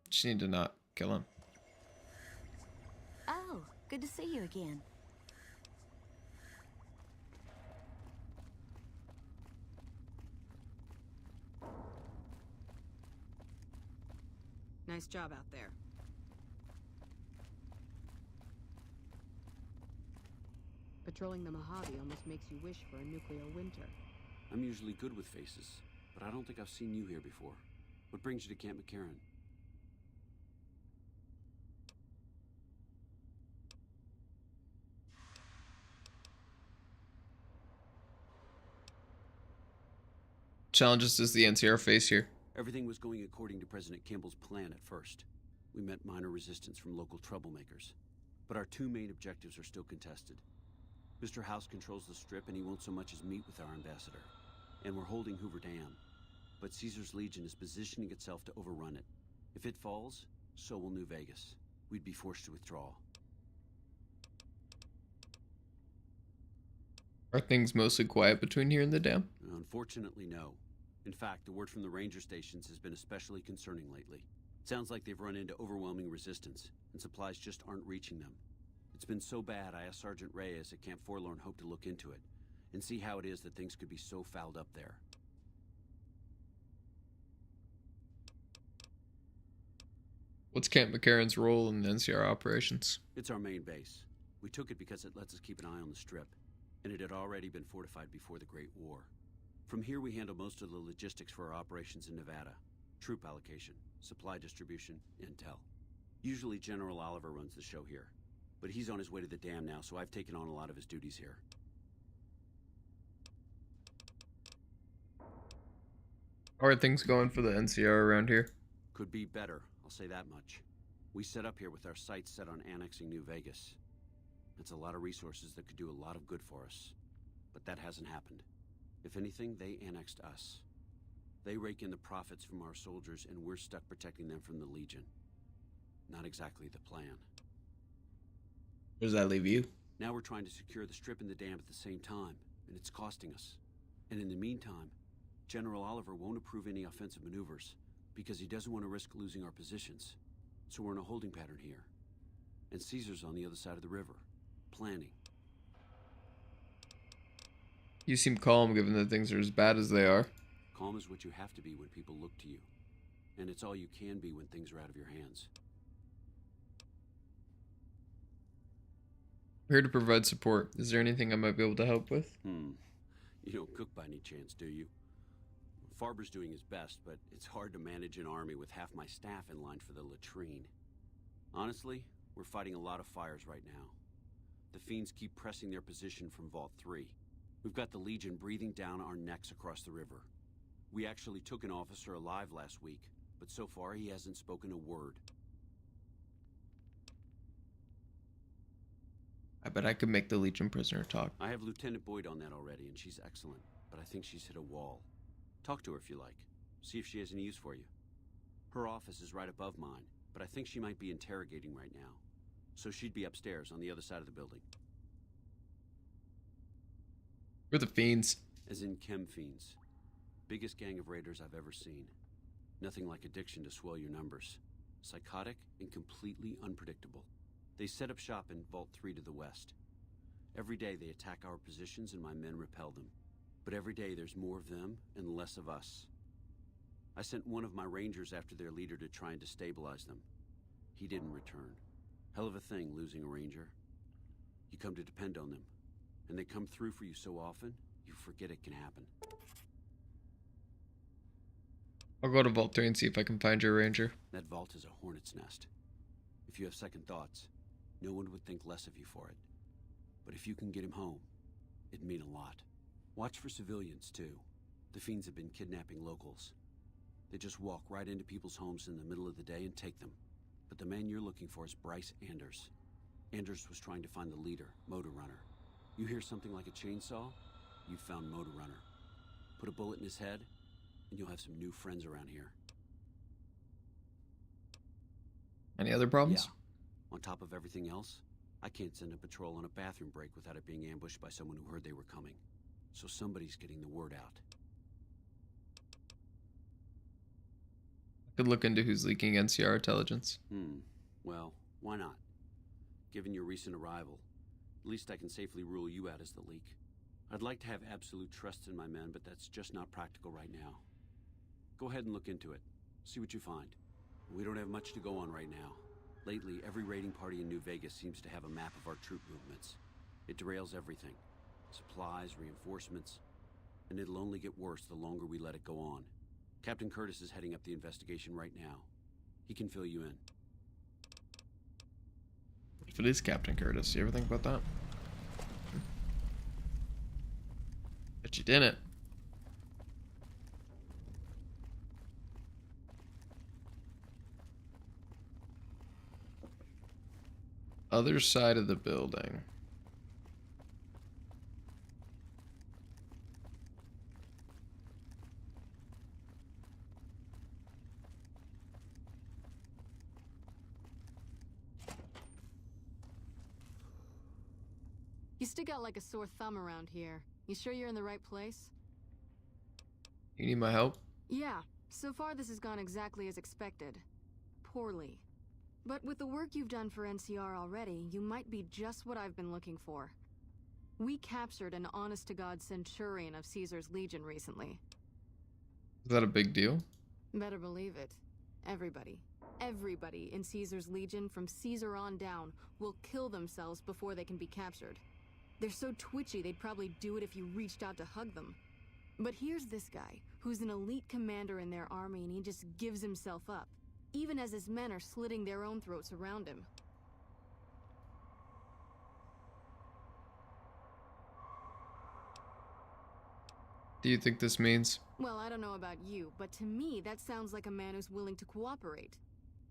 Just need to not kill him. Oh, good to see you again. Nice job out there. Patrolling the Mojave almost makes you wish for a nuclear winter. I'm usually good with faces, but I don't think I've seen you here before. What brings you to Camp McCarran? Challenges does the NCR face here? Everything was going according to President Kimball's plan at first. We met minor resistance from local troublemakers. But our two main objectives are still contested. Mr. House controls the Strip and he won't so much as meet with our ambassador. And we're holding Hoover Dam. But Caesar's Legion is positioning itself to overrun it. If it falls, so will New Vegas. We'd be forced to withdraw. Are things mostly quiet between here and the dam? Unfortunately, no. In fact, the word from the ranger stations has been especially concerning lately. It sounds like they've run into overwhelming resistance, and supplies just aren't reaching them. It's been so bad, I asked Sergeant Reyes at Camp Forlorn Hope to look into it, and see how it is that things could be so fouled up there. What's Camp McCarran's role in NCR operations? It's our main base. We took it because it lets us keep an eye on the Strip, and it had already been fortified before the Great War. From here, we handle most of the logistics for our operations in Nevada. Troop allocation, supply distribution, intel. Usually General Oliver runs the show here, but he's on his way to the dam now, so I've taken on a lot of his duties here. How are things going for the NCR around here? Could be better, I'll say that much. We set up here with our sights set on annexing New Vegas. It's a lot of resources that could do a lot of good for us, but that hasn't happened. If anything, they annexed us. They rake in the profits from our soldiers, and we're stuck protecting them from the Legion. Not exactly the plan. Where does that leave you? Now we're trying to secure the Strip and the dam at the same time, and it's costing us. And in the meantime, General Oliver won't approve any offensive maneuvers, because he doesn't want to risk losing our positions. So we're in a holding pattern here. And Caesar's on the other side of the river, planning. You seem calm given that things are as bad as they are. Calm is what you have to be when people look to you. And it's all you can be when things are out of your hands. I'm here to provide support. Is there anything I might be able to help with? You don't cook by any chance, do you? Farber's doing his best, but it's hard to manage an army with half my staff in line for the latrine. Honestly, we're fighting a lot of fires right now. The fiends keep pressing their position from Vault 3. We've got the Legion breathing down our necks across the river. We actually took an officer alive last week, but so far he hasn't spoken a word. I bet I could make the Legion prisoner talk. I have Lieutenant Boyd on that already, and she's excellent, but I think she's hit a wall. Talk to her if you like. See if she has any use for you. Her office is right above mine, but I think she might be interrogating right now. So she'd be upstairs on the other side of the building. We're the fiends. As in chem fiends. Biggest gang of raiders I've ever seen. Nothing like addiction to swell your numbers. Psychotic and completely unpredictable. They set up shop in Vault 3 to the west. Every day they attack our positions and my men repel them. But every day there's more of them and less of us. I sent one of my rangers after their leader to try and destabilize them. He didn't return. Hell of a thing, losing a ranger. You come to depend on them, and they come through for you so often, you forget it can happen. I'll go to Vault 3 and see if I can find your ranger. That vault is a hornet's nest. If you have second thoughts, no one would think less of you for it. But if you can get him home, it'd mean a lot. Watch for civilians, too. The fiends have been kidnapping locals. They just walk right into people's homes in the middle of the day and take them. But the man you're looking for is Bryce Anders. Anders was trying to find the leader, Motor Runner. You hear something like a chainsaw? You've found Motor Runner. Put a bullet in his head, and you'll have some new friends around here. Any other problems? Yeah. On top of everything else, I can't send a patrol on a bathroom break without it being ambushed by someone who heard they were coming. So somebody's getting the word out. I could look into who's leaking NCR intelligence. Well, why not? Given your recent arrival, at least I can safely rule you out as the leak. I'd like to have absolute trust in my men, but that's just not practical right now. Go ahead and look into it. See what you find. We don't have much to go on right now. Lately, every raiding party in New Vegas seems to have a map of our troop movements. It derails everything. Supplies, reinforcements. And it'll only get worse the longer we let it go on. Captain Curtis is heading up the investigation right now. He can fill you in. If it is Captain Curtis, you ever think about that? Bet you didn't. Other side of the building. You stick out like a sore thumb around here. You sure you're in the right place? You need my help? Yeah. So far this has gone exactly as expected. Poorly. But with the work you've done for NCR already, you might be just what I've been looking for. We captured an honest-to-God centurion of Caesar's Legion recently. Is that a big deal? Better believe it. Everybody in Caesar's Legion from Caesar on down will kill themselves before they can be captured. They're so twitchy they'd probably do it if you reached out to hug them. But here's this guy, who's an elite commander in their army, and he just gives himself up, even as his men are slitting their own throats around him. Do you think this means? Well, I don't know about you, but to me that sounds like a man who's willing to cooperate.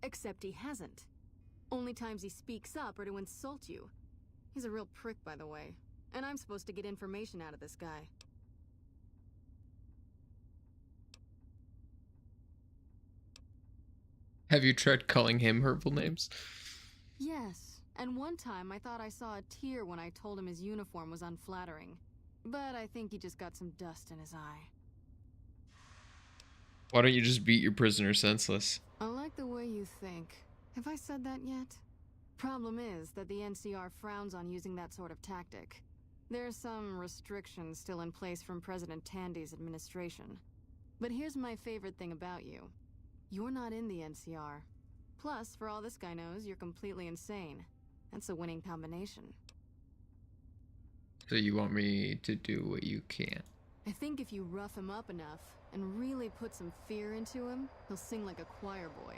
Except he hasn't. Only times he speaks up are to insult you. He's a real prick, by the way. And I'm supposed to get information out of this guy. Have you tried calling him hurtful names? Yes, and one time I thought I saw a tear when I told him his uniform was unflattering. But I think he just got some dust in his eye. Why don't you just beat your prisoner senseless? I like the way you think. Have I said that yet? Problem is that the NCR frowns on using that sort of tactic. There's some restrictions still in place from President Tandy's administration. But here's my favorite thing about you. You're not in the NCR. Plus, for all this guy knows, you're completely insane. That's a winning combination. So you want me to do what you can? I think if you rough him up enough, and really put some fear into him, he'll sing like a choir boy.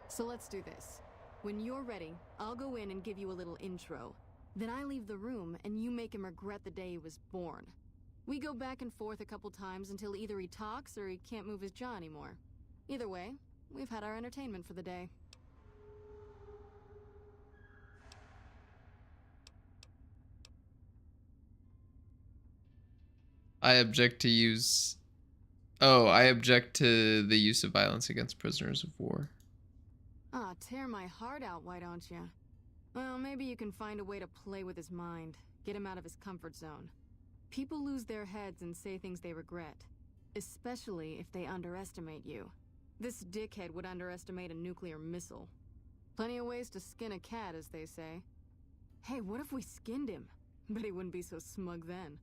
So let's do this. When you're ready, I'll go in and give you a little intro. Then I leave the room, and you make him regret the day he was born. We go back and forth a couple times until either he talks or he can't move his jaw anymore. Either way, we've had our entertainment for the day. I object to use... Oh, I object to the use of violence against prisoners of war. Ah, tear my heart out, why don't you? Well, maybe you can find a way to play with his mind, get him out of his comfort zone. People lose their heads and say things they regret, especially if they underestimate you. This dickhead would underestimate a nuclear missile. Plenty of ways to skin a cat, as they say. Hey, what if we skinned him? Bet he wouldn't be so smug then.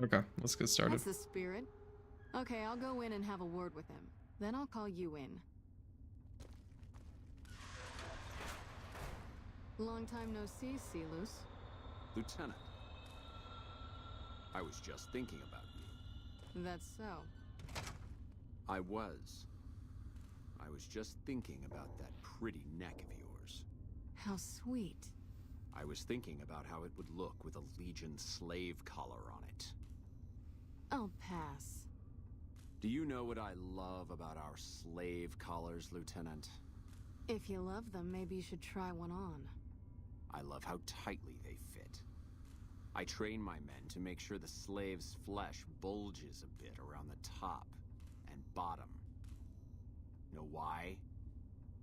Okay, let's get started. That's the spirit. Okay, I'll go in and have a word with him. Then I'll call you in. Long time no see, Sealus. Lieutenant, I was just thinking about you. That's so. I was just thinking about that pretty neck of yours. How sweet. I was thinking about how it would look with a Legion slave collar on it. I'll pass. Do you know what I love about our slave collars, Lieutenant? If you love them, maybe you should try one on. I love how tightly they fit. I train my men to make sure the slave's flesh bulges a bit around the top and bottom. Know why?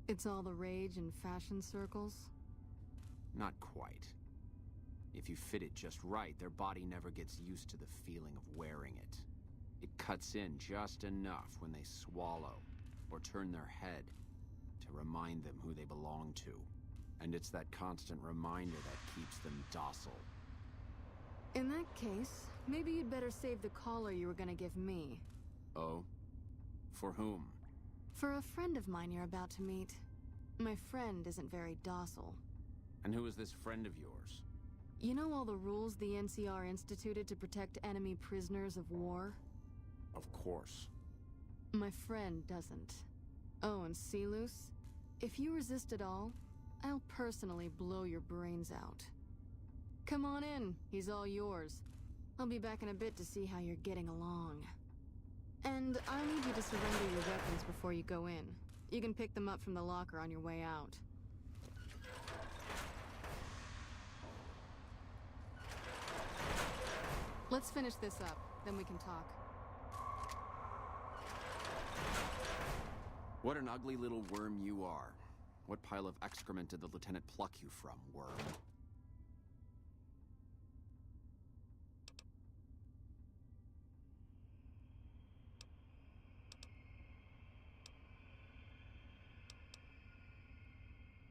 It's all the rage in fashion circles? Not quite. If you fit it just right, their body never gets used to the feeling of wearing it. It cuts in just enough when they swallow or turn their head to remind them who they belong to. And it's that constant reminder that keeps them docile. In that case, maybe you'd better save the collar you were gonna give me. Oh? For whom? For a friend of mine you're about to meet. My friend isn't very docile. And who is this friend of yours? You know all the rules the NCR instituted to protect enemy prisoners of war? Of course. My friend doesn't. Oh, and Sealus? If you resist at all, I'll personally blow your brains out. Come on in, he's all yours. I'll be back in a bit to see how you're getting along. And I'll need you to surrender your weapons before you go in. You can pick them up from the locker on your way out. Let's finish this up, then we can talk. What an ugly little worm you are. What pile of excrement did the lieutenant pluck you from, worm?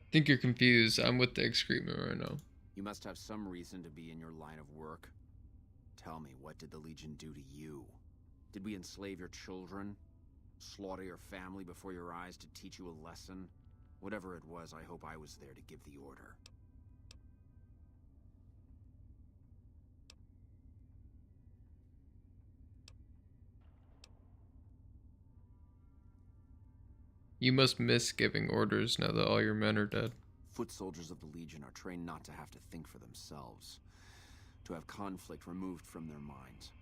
I think you're confused. I'm with the excrement right now. You must have some reason to be in your line of work. Tell me, what did the Legion do to you? Did we enslave your children? Slaughter your family before your eyes to teach you a lesson? Whatever it was, I hope I was there to give the order. You must miss giving orders now that all your men are dead. Foot soldiers of the Legion are trained not to have to think for themselves, to have conflict removed from their minds.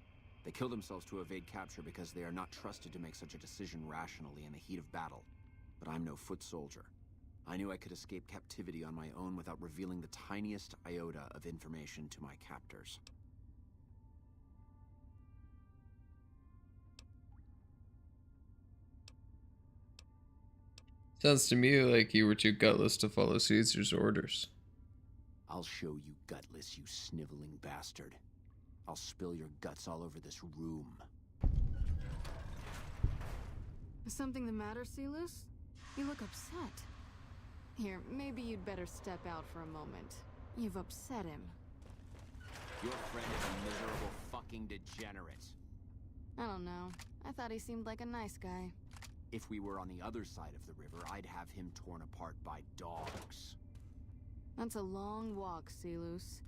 They kill themselves to evade capture because they are not trusted to make such a decision rationally in the heat of battle. But I'm no foot soldier. I knew I could escape captivity on my own without revealing the tiniest iota of information to my captors. Sounds to me like you were too gutless to follow Caesar's orders. I'll show you gutless, you sniveling bastard. I'll spill your guts all over this room. Is something the matter, Sealus? You look upset. Here, maybe you'd better step out for a moment. You've upset him. Your friend is a miserable fucking degenerate. I don't know. I thought he seemed like a nice guy. If we were on the other side of the river, I'd have him torn apart by dogs. That's a long walk, Sealus.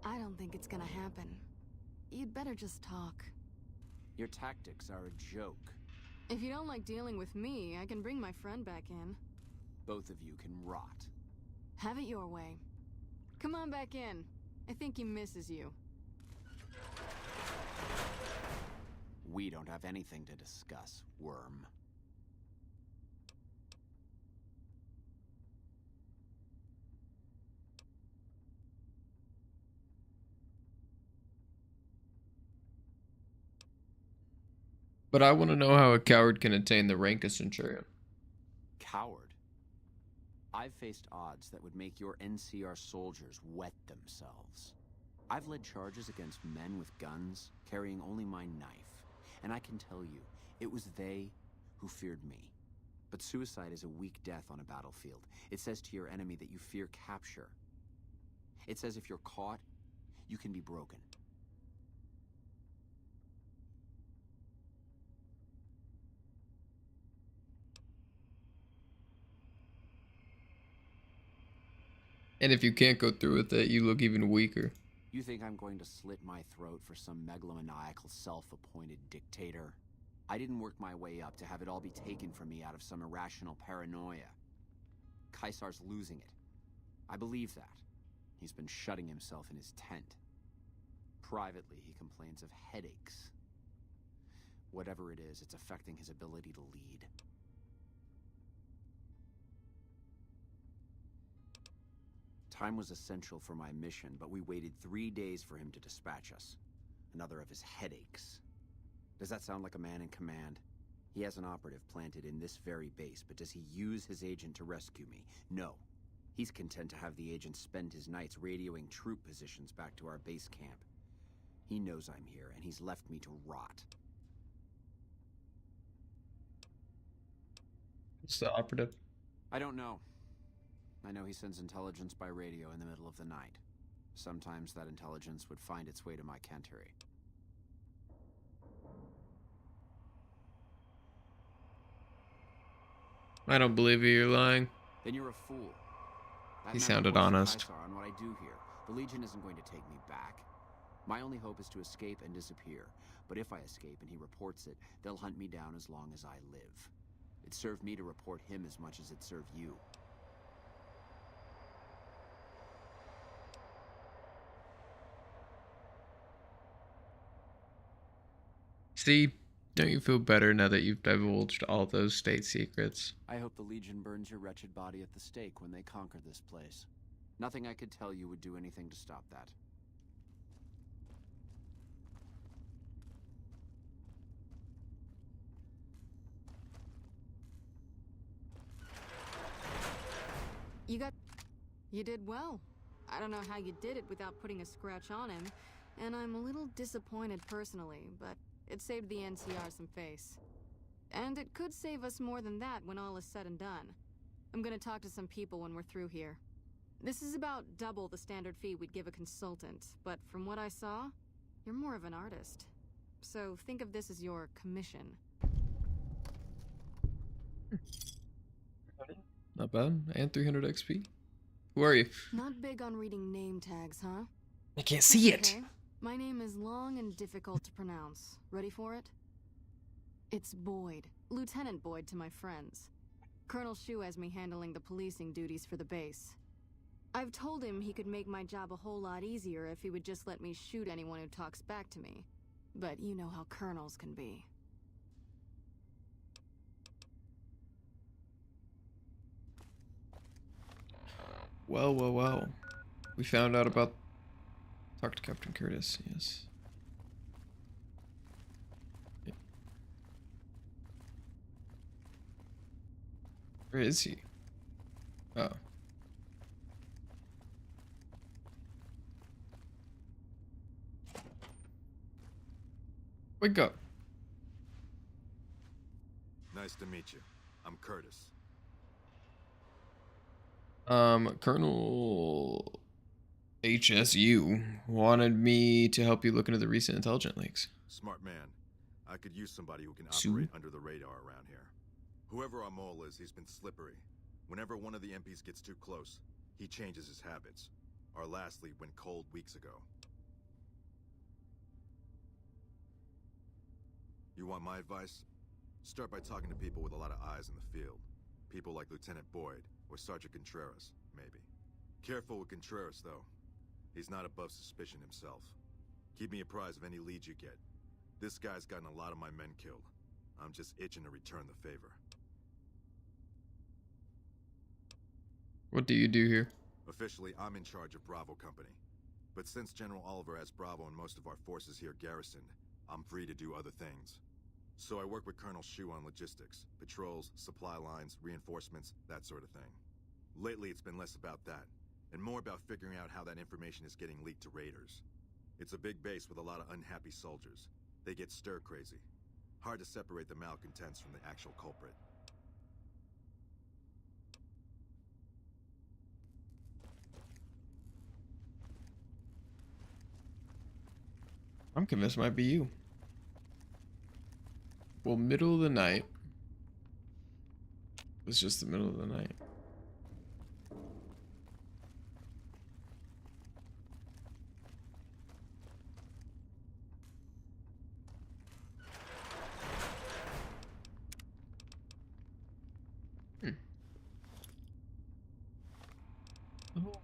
I don't think it's gonna happen. You'd better just talk. Your tactics are a joke. If you don't like dealing with me, I can bring my friend back in. Both of you can rot. Have it your way. Come on back in. I think he misses you. We don't have anything to discuss, worm. But I want to know how a coward can attain the rank of Centurion. Coward? I've faced odds that would make your NCR soldiers wet themselves. I've led charges against men with guns, carrying only my knife. And I can tell you, it was they who feared me. But suicide is a weak death on a battlefield. It says to your enemy that you fear capture. It says if you're caught, you can be broken. And if you can't go through with it, you look even weaker. You think I'm going to slit my throat for some megalomaniacal self-appointed dictator? I didn't work my way up to have it all be taken from me out of some irrational paranoia. Caesar's losing it. I believe that. He's been shutting himself in his tent. Privately, he complains of headaches. Whatever it is, it's affecting his ability to lead. Time was essential for my mission, but we waited 3 days for him to dispatch us. Another of his headaches. Does that sound like a man in command? He has an operative planted in this very base, but does he use his agent to rescue me? No. He's content to have the agent spend his nights radioing troop positions back to our base camp. He knows I'm here, and he's left me to rot. What's the operative? I don't know. I know he sends intelligence by radio in the middle of the night. Sometimes that intelligence would find its way to my cantery. I don't believe you, you're lying. Then you're a fool. He sounded honest. On what I do here. The Legion isn't going to take me back. My only hope is to escape and disappear. But if I escape and he reports it, they'll hunt me down as long as I live. It served me to report him as much as it served you. See, don't you feel better now that you've divulged all those state secrets? I hope the Legion burns your wretched body at the stake when they conquer this place. Nothing I could tell you would do anything to stop that. You did well. I don't know how you did it without putting a scratch on him, and I'm a little disappointed personally, but it saved the NCR some face. And it could save us more than that when all is said and done. I'm gonna talk to some people when we're through here. This is about double the standard fee we'd give a consultant, but from what I saw, you're more of an artist. So think of this as your commission. Not bad. And 300 XP. Who are you? Not big on reading name tags, huh? I can't see it. Okay. My name is long and difficult to pronounce. Ready for it? It's Boyd. Lieutenant Boyd to my friends. Colonel Shu has me handling the policing duties for the base. I've told him he could make my job a whole lot easier if he would just let me shoot anyone who talks back to me. But you know how colonels can be. Well, well, well. We found out about... Talk to Captain Curtis, yes. Where is he? Oh. Wake up. Nice to meet you. I'm Curtis. Colonel HSU wanted me to help you look into the recent intelligence leaks. Smart man. I could use somebody who can Sue? operate under the radar around here. Whoever our mole is, he's been slippery. Whenever one of the MPs gets too close, he changes his habits. Our last lead went cold weeks ago. You want my advice? Start by talking to people with a lot of eyes in the field. People like Lieutenant Boyd, or Sergeant Contreras, maybe. Careful with Contreras, though. He's not above suspicion himself. Keep me apprised of any leads you get. This guy's gotten a lot of my men killed. I'm just itching to return the favor. What do you do here? Officially, I'm in charge of Bravo Company. But since General Oliver has Bravo and most of our forces here garrisoned, I'm free to do other things. So I work with Colonel Shu on logistics, patrols, supply lines, reinforcements, that sort of thing. Lately, it's been less about that, and more about figuring out how that information is getting leaked to raiders. It's a big base with a lot of unhappy soldiers. They get stir-crazy. Hard to separate the malcontents from the actual culprit. I'm convinced it might be you. Well, middle of the night. It's just the middle of the night.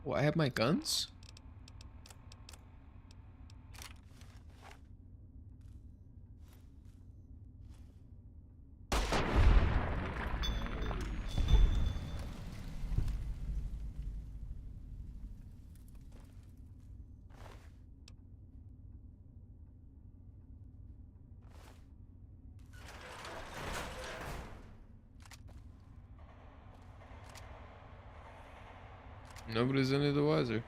Oh, I have my guns? Nobody's any the wiser.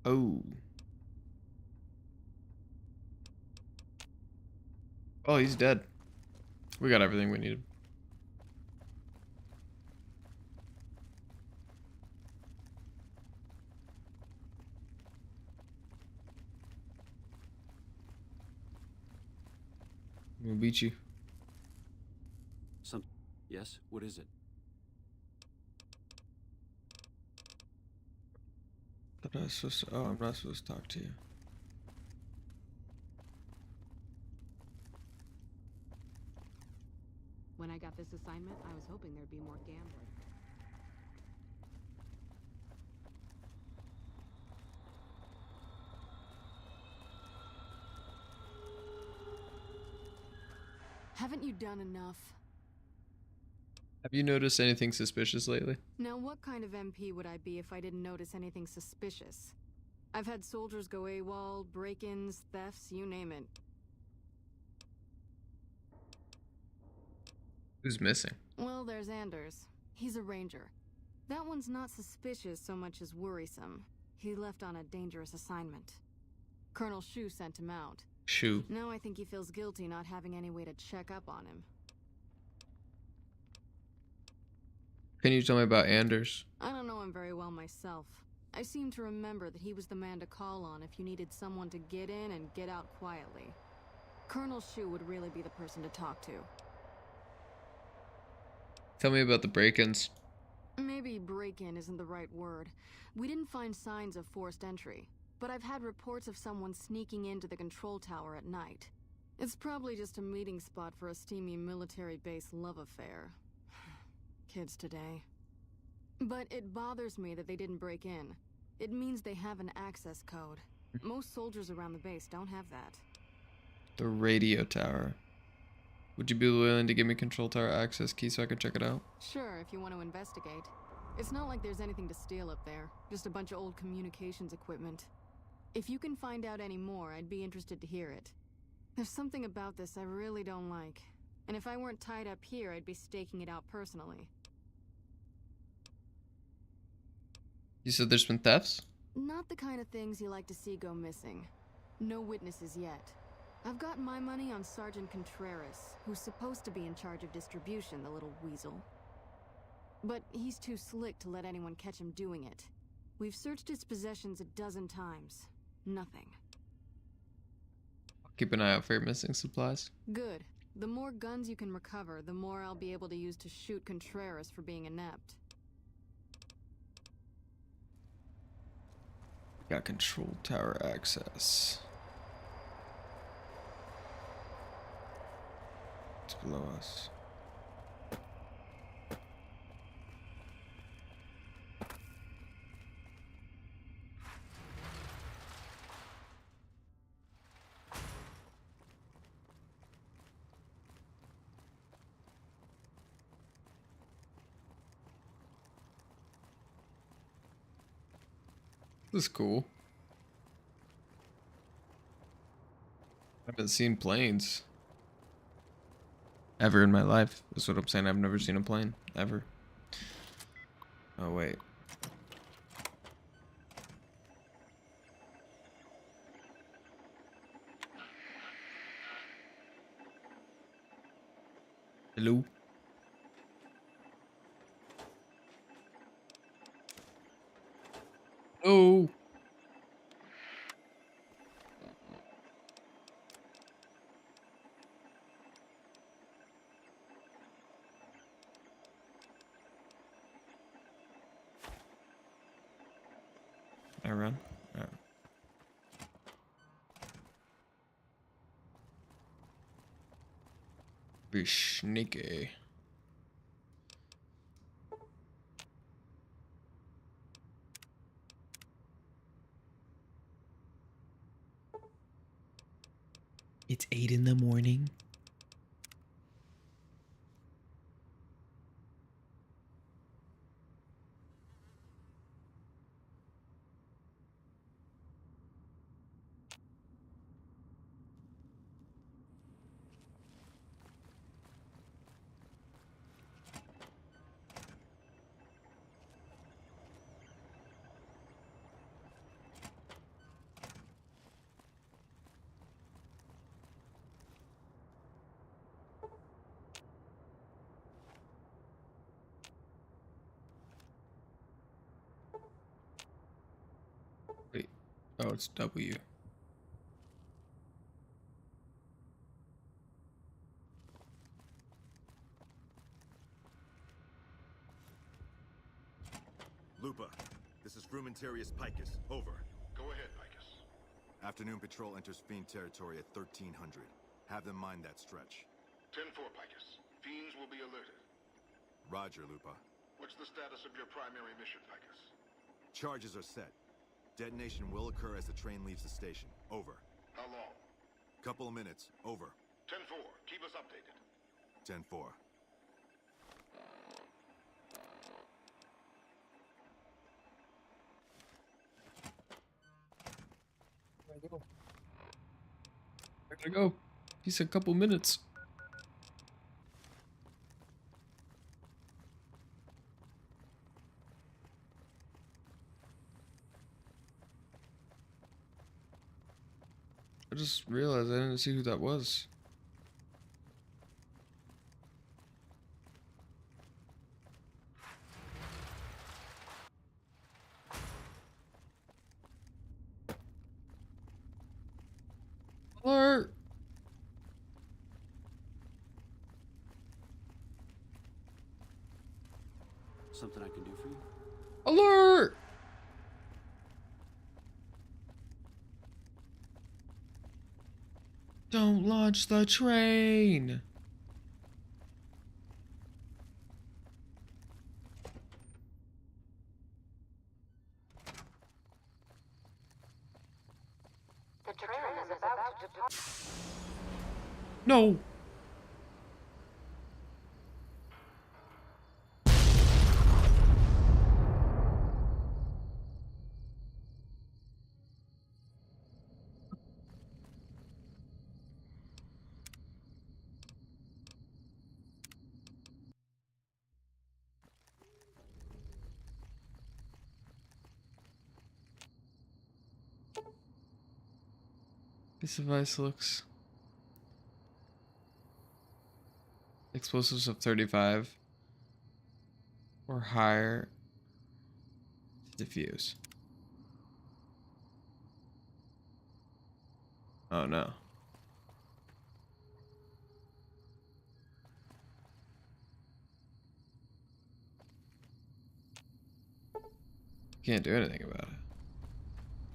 Oh. Oh, he's dead. We got everything we needed. We'll beat you. Yes? What is it? But I was supposed to, oh, I'm not supposed to talk to you. When I got this assignment, I was hoping there'd be more gambling. Haven't you done enough? Have you noticed anything suspicious lately? Now, what kind of MP would I be if I didn't notice anything suspicious? I've had soldiers go AWOL, break-ins, thefts, you name it. Who's missing? Well, there's Anders. He's a ranger. That one's not suspicious so much as worrisome. He left on a dangerous assignment. Colonel Shu sent him out. Shu. Now I think he feels guilty not having any way to check up on him. Can you tell me about Anders? I don't know him very well myself. I seem to remember that he was the man to call on if you needed someone to get in and get out quietly. Colonel Shu would really be the person to talk to. Tell me about the break-ins. Maybe break-in isn't the right word. We didn't find signs of forced entry, but I've had reports of someone sneaking into the control tower at night. It's probably just a meeting spot for a steamy military base love affair. Kids today. But it bothers me that they didn't break in. It means they have an access code. Most soldiers around the base don't have that. The radio tower. Would you be willing to give me control tower access key so I could check it out? Sure, if you want to investigate. It's not like there's anything to steal up there. Just a bunch of old communications equipment. If you can find out any more, I'd be interested to hear it. There's something about this I really don't like. And if I weren't tied up here, I'd be staking it out personally. You said there's been thefts? Not the kind of things you like to see go missing. No witnesses yet. I've got my money on Sergeant Contreras, who's supposed to be in charge of distribution, the little weasel. But he's too slick to let anyone catch him doing it. We've searched his possessions 12 times. Nothing. Keep an eye out for your missing supplies. Good. The more guns you can recover, the more I'll be able to use to shoot Contreras for being inept. Got control tower access. It's below us. This is cool. I haven't seen planes ever in my life. That's what I'm saying. I've never seen a plane ever. Oh wait. Hello. Oh. I run. Oh. Be sneaky. It's 8 in the morning. Wait. Oh, it's W. Lupa, this is Frumentarius Picus. Over. Go ahead, Picus. Afternoon patrol enters Fiend territory at 1300. Have them mind that stretch. 10-4, Picus. Fiends will be alerted. Roger, Lupa. What's the status of your primary mission, Picus? Charges are set. Detonation will occur as the train leaves the station. Over. How long? Couple of minutes. Over. 10-4. Keep us updated. 10-4. Where'd I go? He said couple minutes. I just realized I didn't see who that was. Alert! Something I can do for you? Alert! Don't launch the train! The train is about to depart. No! This device looks... Explosives of 35 or higher to defuse. Oh no. Can't do anything about it.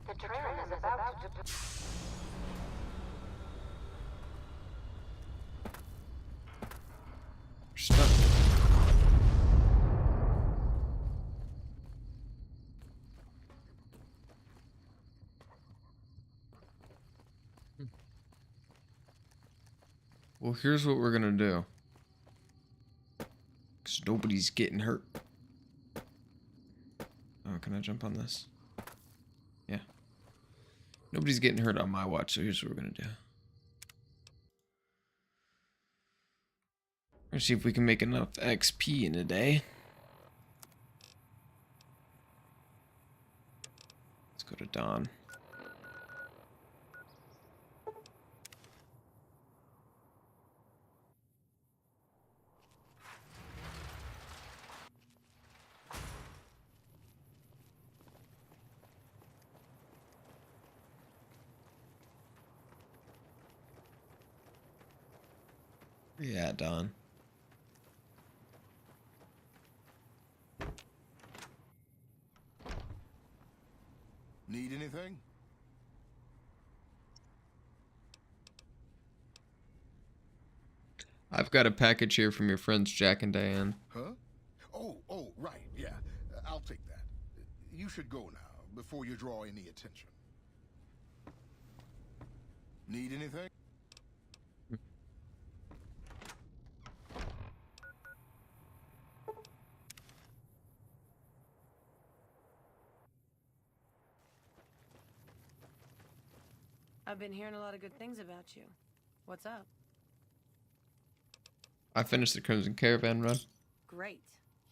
The The train is about to depart. Stuck. Well, here's what we're gonna do. Because nobody's getting hurt. Oh, can I jump on this? Yeah. Nobody's getting hurt on my watch, so here's what we're gonna do. Let's see if we can make enough XP in a day. Let's go to Dawn. Yeah, Dawn. Need anything? I've got a package here from your friends Jack and Diane. Huh? Oh, right, yeah. I'll take that. You should go now, before you draw any attention. Need anything? I've been hearing a lot of good things about you. What's up? I finished the Crimson Caravan run. Great.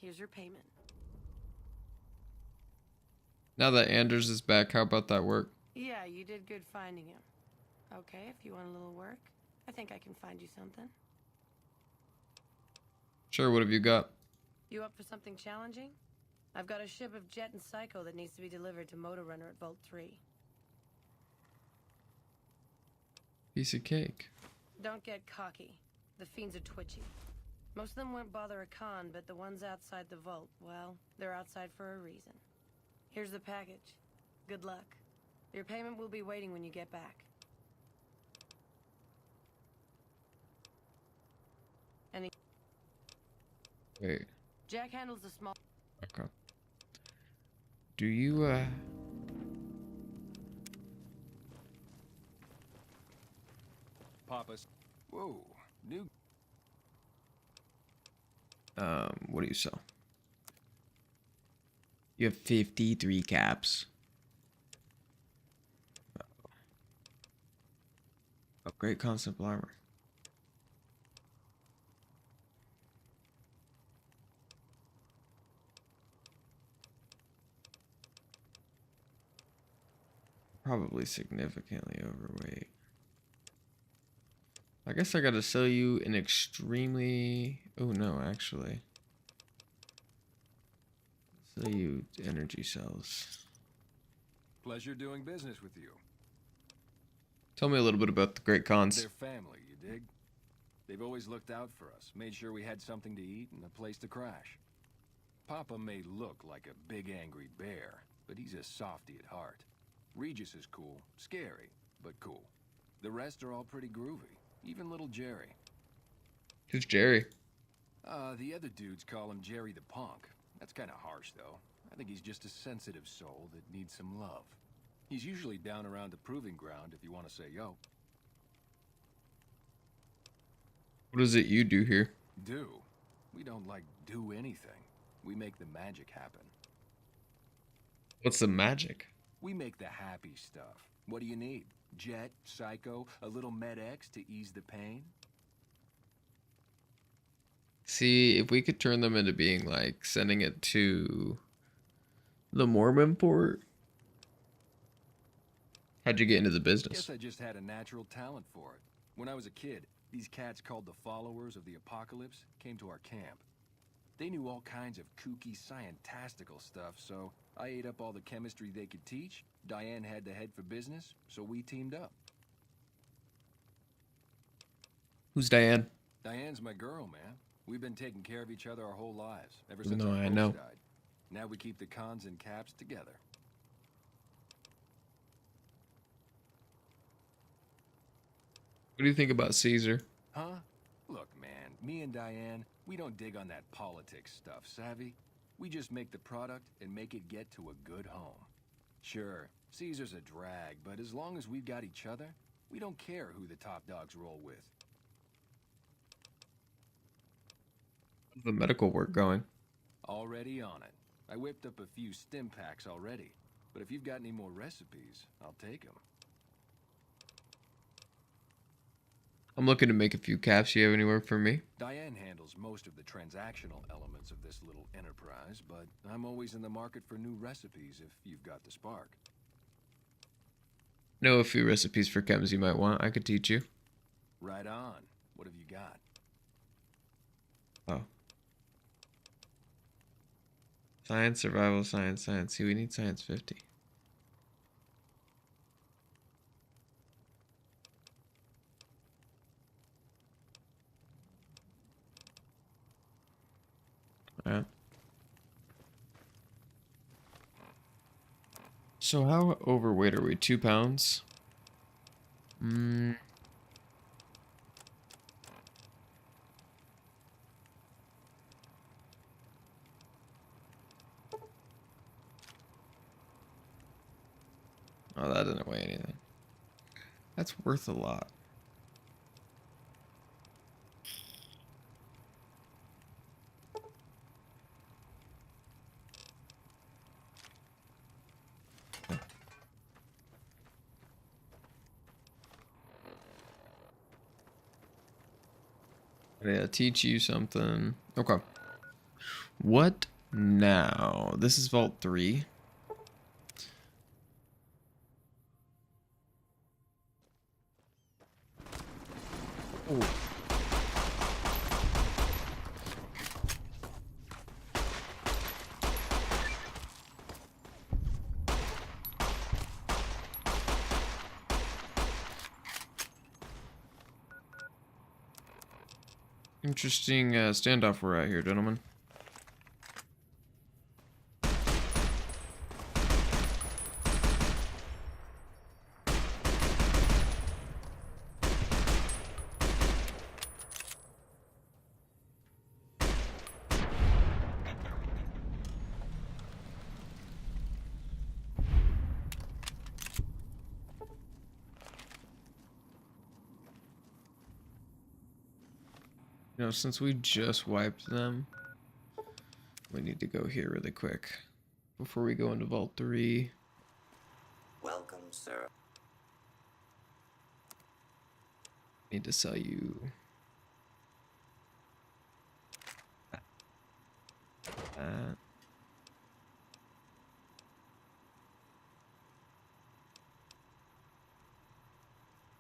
Here's your payment. Now that Anders is back, how about that work? Yeah, you did good finding him. Okay, if you want a little work, I think I can find you something. Sure, what have you got? You up for something challenging? I've got a ship of Jet and Psycho that needs to be delivered to Motor Runner at Vault 3. Piece of cake. Don't get cocky. The fiends are twitchy. Most of them won't bother a con, but the ones outside the vault, well, they're outside for a reason. Here's the package. Good luck. Your payment will be waiting when you get back. Any... Wait. Jack handles the small... Okay. Do you, Papa's. Whoa, new. what do you sell? You have 53 caps. Upgrade constable armor. Probably significantly overweight. I guess I gotta sell you an extremely... Oh no, actually. Sell you energy cells. Pleasure doing business with you. Tell me a little bit about the Great Cons. They're family, you dig? They've always looked out for us, made sure we had something to eat and a place to crash. Papa may look like a big angry bear, but he's a softy at heart. Regis is cool, scary, but cool. The rest are all pretty groovy, even little Jerry. Who's Jerry? The other dudes call him Jerry the Punk. That's kind of harsh, though. I think he's just a sensitive soul that needs some love. He's usually down around the proving ground if you want to say yo. What is it you do here? Do? We don't, do anything. We make the magic happen. What's the magic? We make the happy stuff. What do you need? Jet, Psycho, a little Med-X to ease the pain? See, if we could turn them into being like sending it to the Mormon port. How'd you get into the business? Guess I just had a natural talent for it. When I was a kid, these cats called the Followers of the Apocalypse came to our camp. They knew all kinds of kooky, scientistical stuff, so I ate up all the chemistry they could teach. Diane had to head for business, so we teamed up. Who's Diane? Diane's my girl, man. We've been taking care of each other our whole lives, ever since No, our I folks know. died. Now we keep the cons and caps together. do you think about Caesar? Huh? Look, man, me and Diane, we don't dig on that politics stuff, savvy? We just make the product and make it get to a good home. Sure, Caesar's a drag, but as long as we've got each other, we don't care who the top dogs roll with. How's the medical work going? Already on it. I whipped up a few stim packs already, but if you've got any more recipes, I'll take them. I'm looking to make a few caps. You have any work for me? Diane handles most of the transactional elements of this little enterprise, but I'm always in the market for new recipes if you've got the spark. Know a few recipes for chems you might want. I could teach you. Right on. What have you got? Oh. Science, survival, science, science. See, we need science 50. Alright. So how overweight are we? 2 pounds? Oh, that didn't weigh anything. That's worth a lot. Yeah, teach you something. Okay. What now? This is Vault 3. Oh. Interesting standoff we're at here, gentlemen. You know, since we just wiped them, we need to go here really quick before we go into Vault 3. Welcome, sir. Need to sell you that.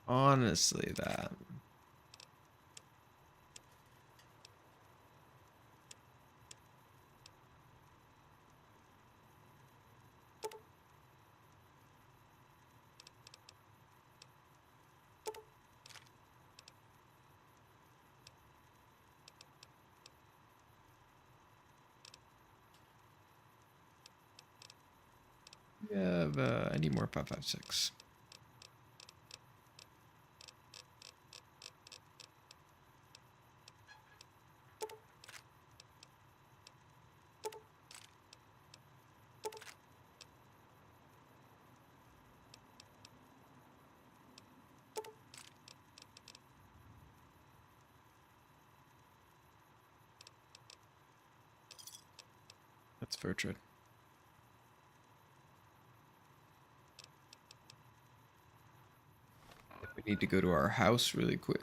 Honestly, that. We have, I need more 556. That's fair trade. We need to go to our house really quick.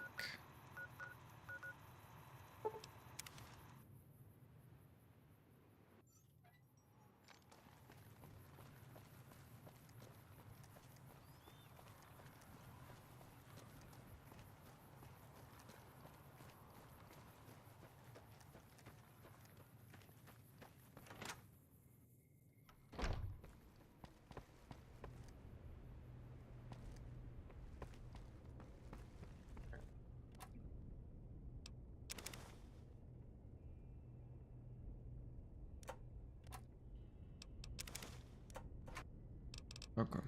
Okay.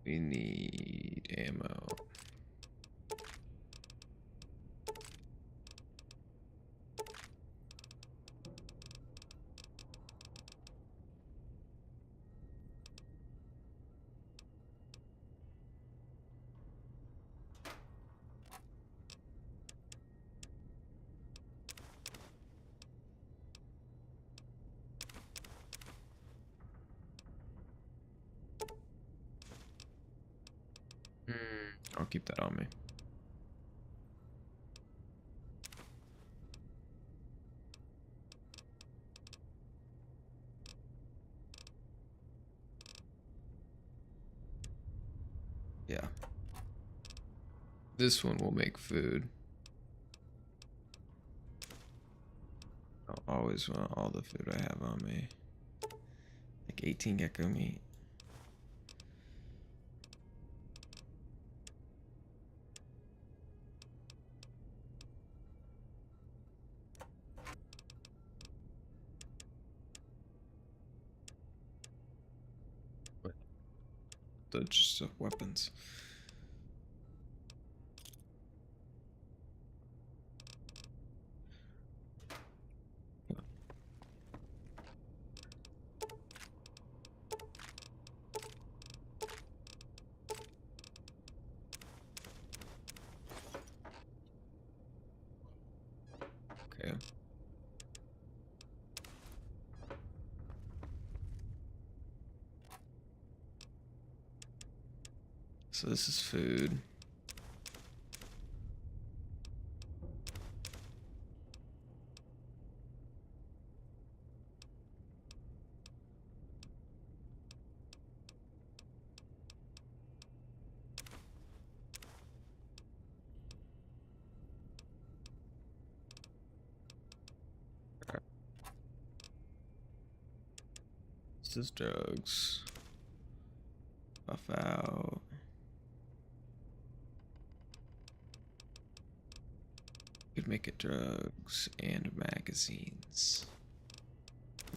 We need ammo. I'll keep that on me. Yeah. This one will make food. I'll always want all the food I have on me. Like 18 gecko meat. They're just weapons. Okay. So this is food. This is drugs. Buff out. Could make it drugs and magazines.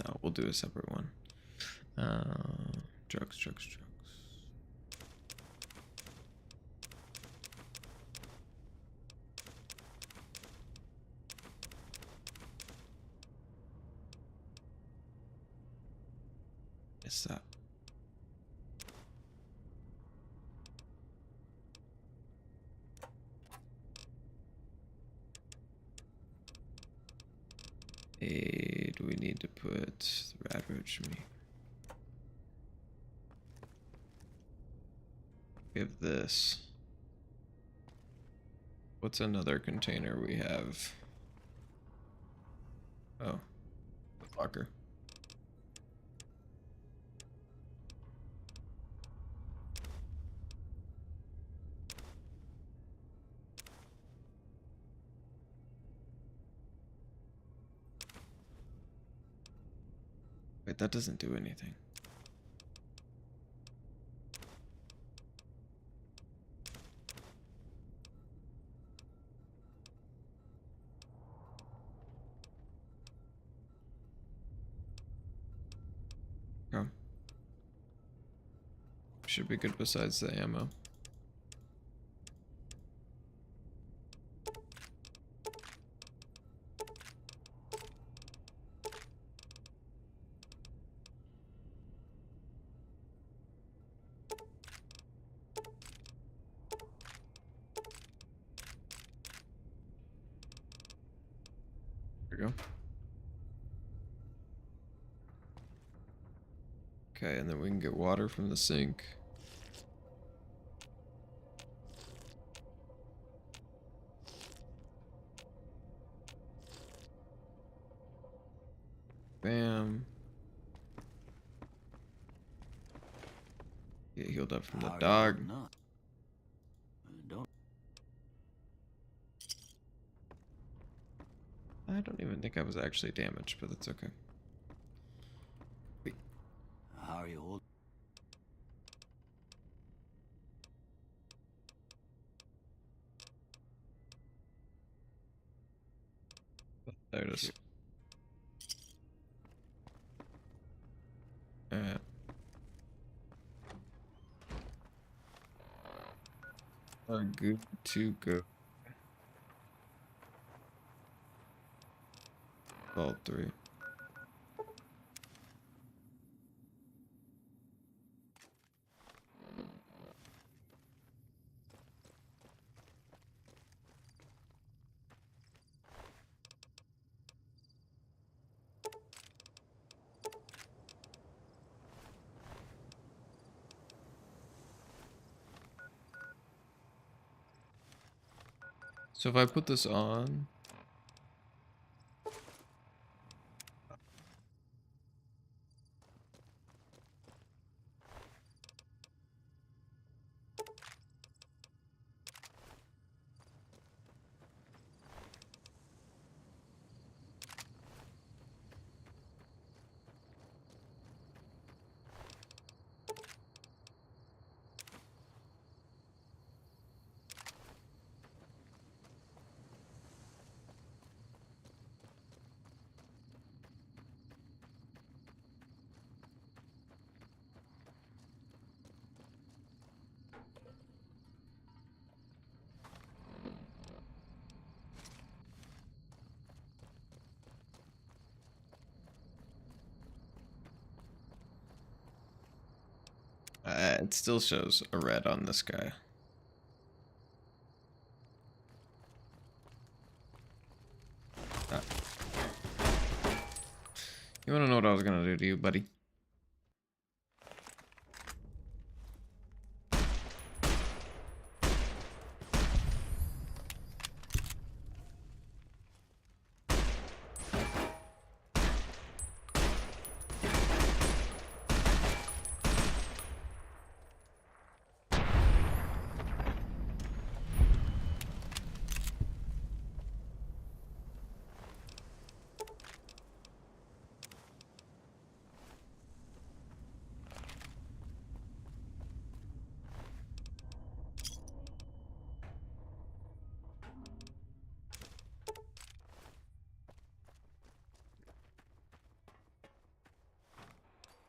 No, we'll do a separate one. Drugs. What's that? Do we need to put the rat roach meat? Give this. What's another container we have? Oh, the locker. Wait, that doesn't do anything. Oh. Should be good besides the ammo. There we go. Okay, and then we can get water from the sink. Bam. Get healed up from the dog. I don't even think I was actually damaged, but that's okay. Wait. How are you holding? There it is. Are good to go. All three. So if I put this on, it still shows a red on this guy. Ah. You wanna know what I was gonna do to you, buddy?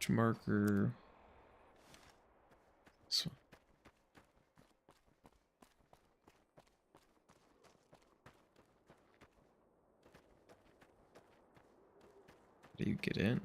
Marker. This one. How do you get in?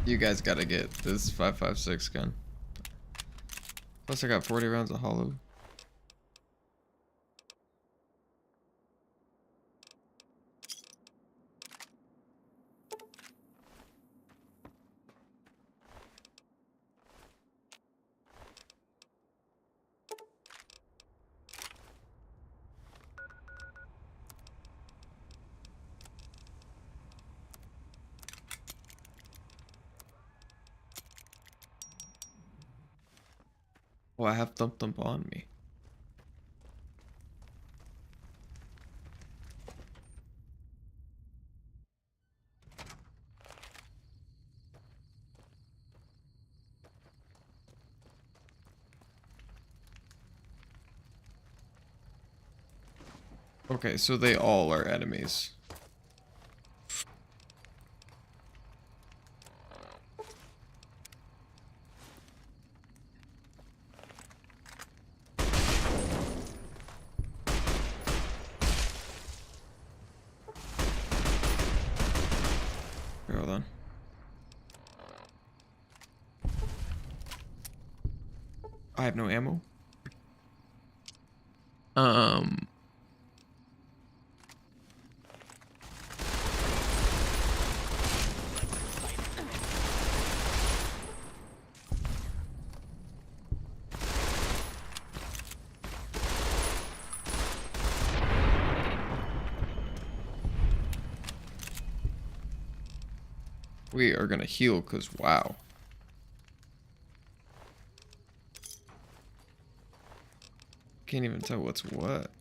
You guys gotta get this 5.56 gun. Plus I got 40 rounds of hollow. Oh, I have Thump Thump on me. Okay, so they all are enemies. Here, hold on. I have no ammo. We are gonna heal, cause wow. Can't even tell what's what.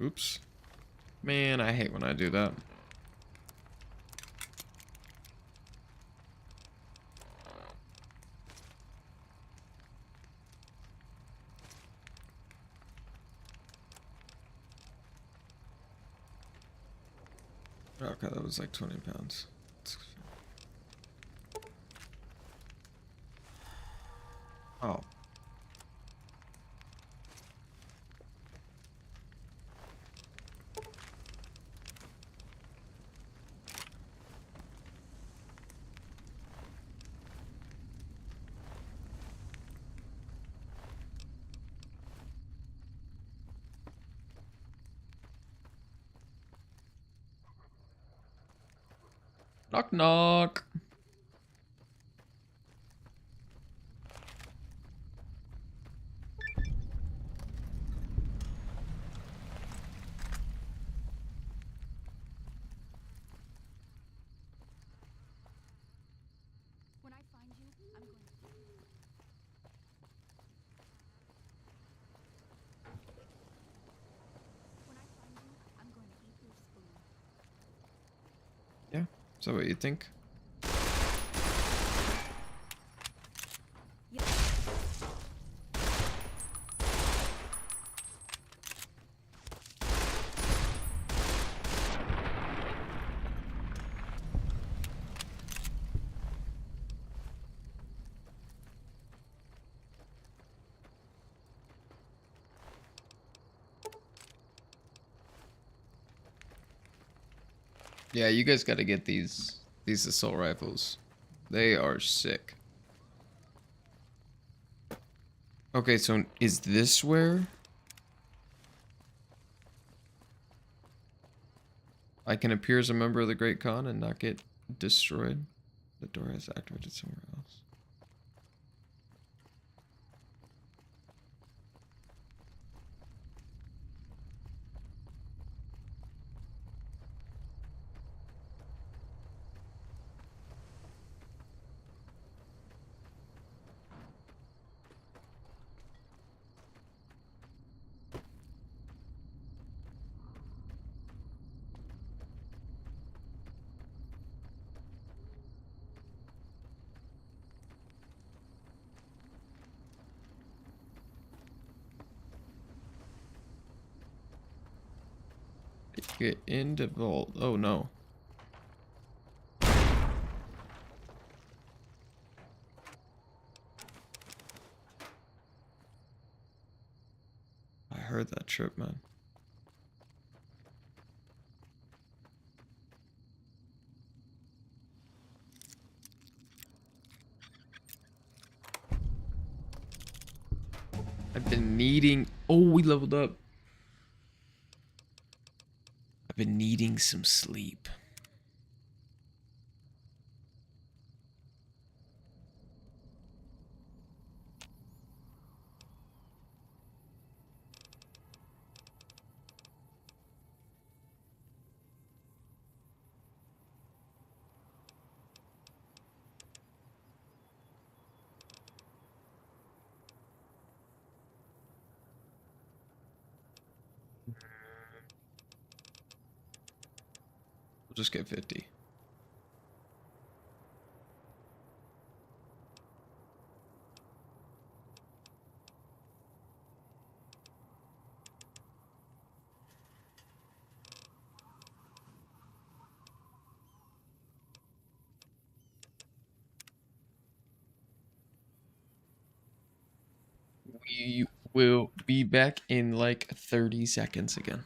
Oops. Man, I hate when I do that. Okay, that was like 20 pounds. Knock knock. When I find you, I'm going to eat you. When I find you, I'm going to eat your spoon. Yeah. Is that what you think? Yeah, you guys got to get these assault rifles. They are sick. Okay, so is this where I can appear as a member of the Great Khan and not get destroyed? The door is activated somewhere else. Get into vault. Oh no. I heard that trip, man. I've been needing... Oh, we leveled up. I've been needing some sleep. We'll just get 50. We will be back in like 30 seconds again.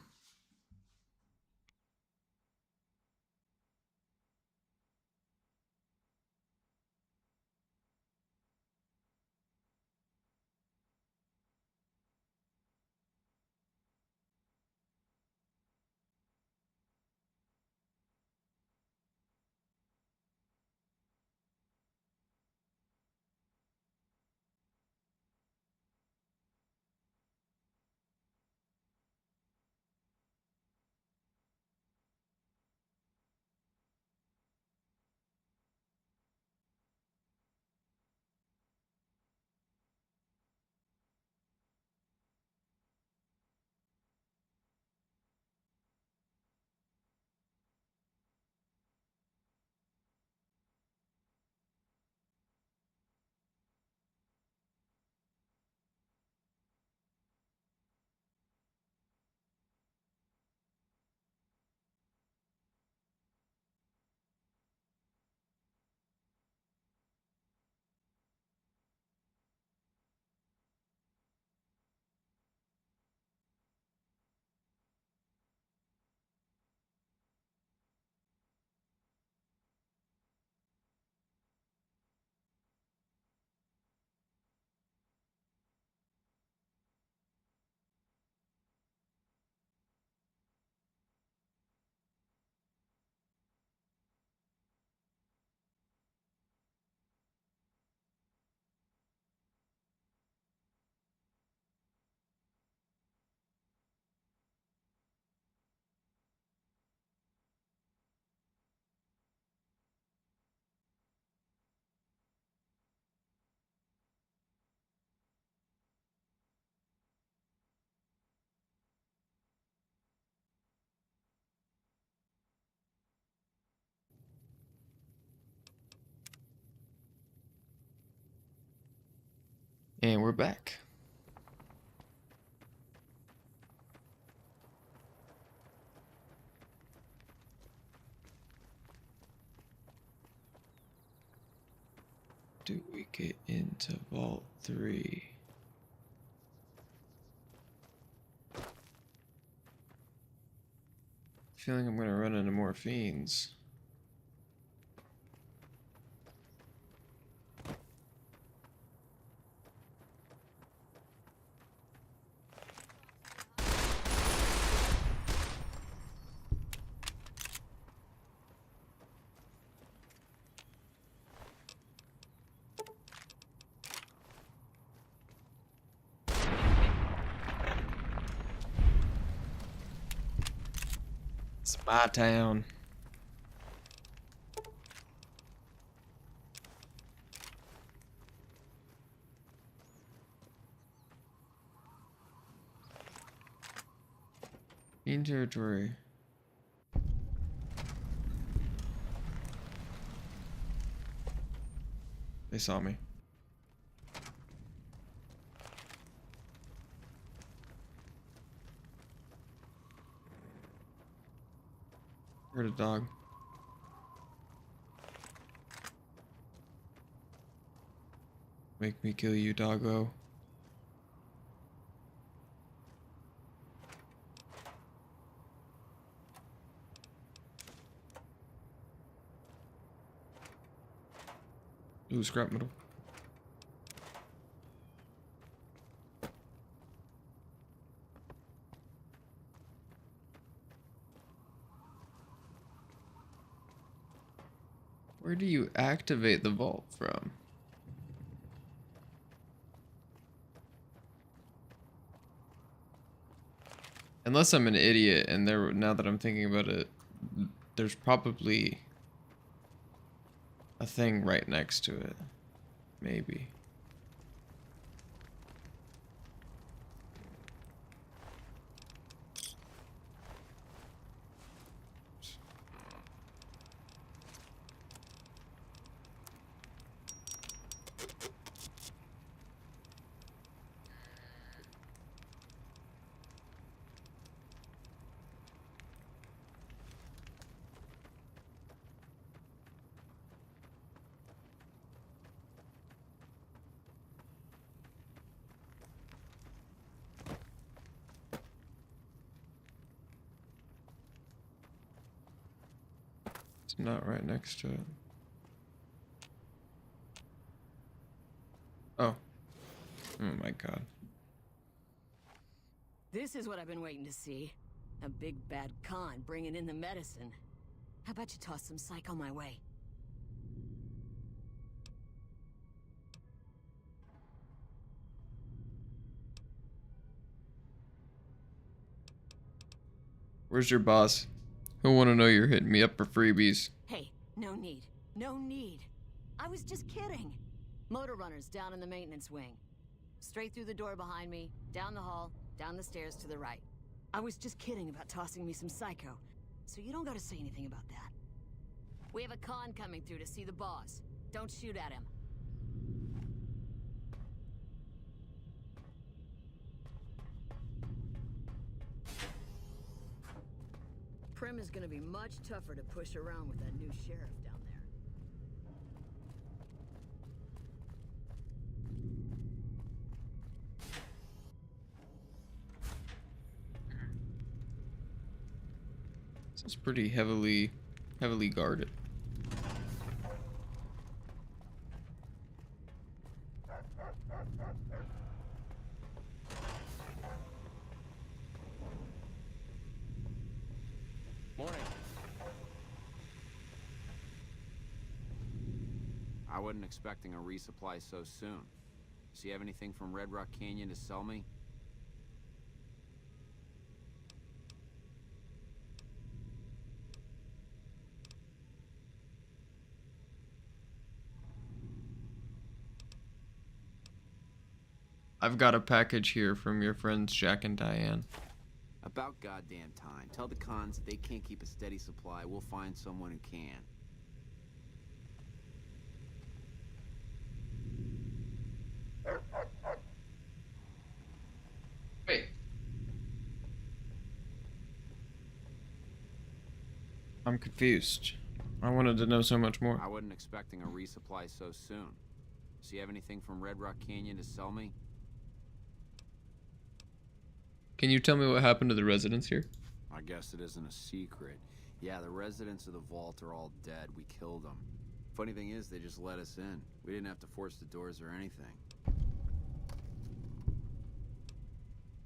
And we're back. Do we get into Vault 3? Feeling I'm gonna run into more fiends. It's my town. In territory. They saw me. Heard a dog. Make me kill you, doggo. Ooh, scrap metal. Where do you activate the vault from? Unless I'm an idiot and now that I'm thinking about it, there's probably a thing right next to it. Maybe. It's not right next to it. Oh. Oh my god. This is what I've been waiting to see. A big bad con bringing in the medicine. How about you toss some psycho my way? Where's your boss? He'll want to know you're hitting me up for freebies. Hey, no need. No need. I was just kidding. Motor runners down in the maintenance wing. Straight through the door behind me, down the hall, down the stairs to the right. I was just kidding about tossing me some psycho, so you don't gotta say anything about that. We have a con coming through to see the boss. Don't shoot at him. Prim is gonna be much tougher to push around with that new sheriff down there. This is pretty heavily guarded. Morning. I wasn't expecting a resupply so soon. Does he have anything from Red Rock Canyon to sell me? I've got a package here from your friends Jack and Diane. About goddamn time. Tell the cons that they can't keep a steady supply. We'll find someone who can. I'm confused. I wanted to know so much more. I wasn't expecting a resupply so soon. So you have anything from Red Rock Canyon to sell me? Can you tell me what happened to the residents here? I guess it isn't a secret. Yeah, the residents of the vault are all dead. We killed them. Funny thing is, they just let us in. We didn't have to force the doors or anything.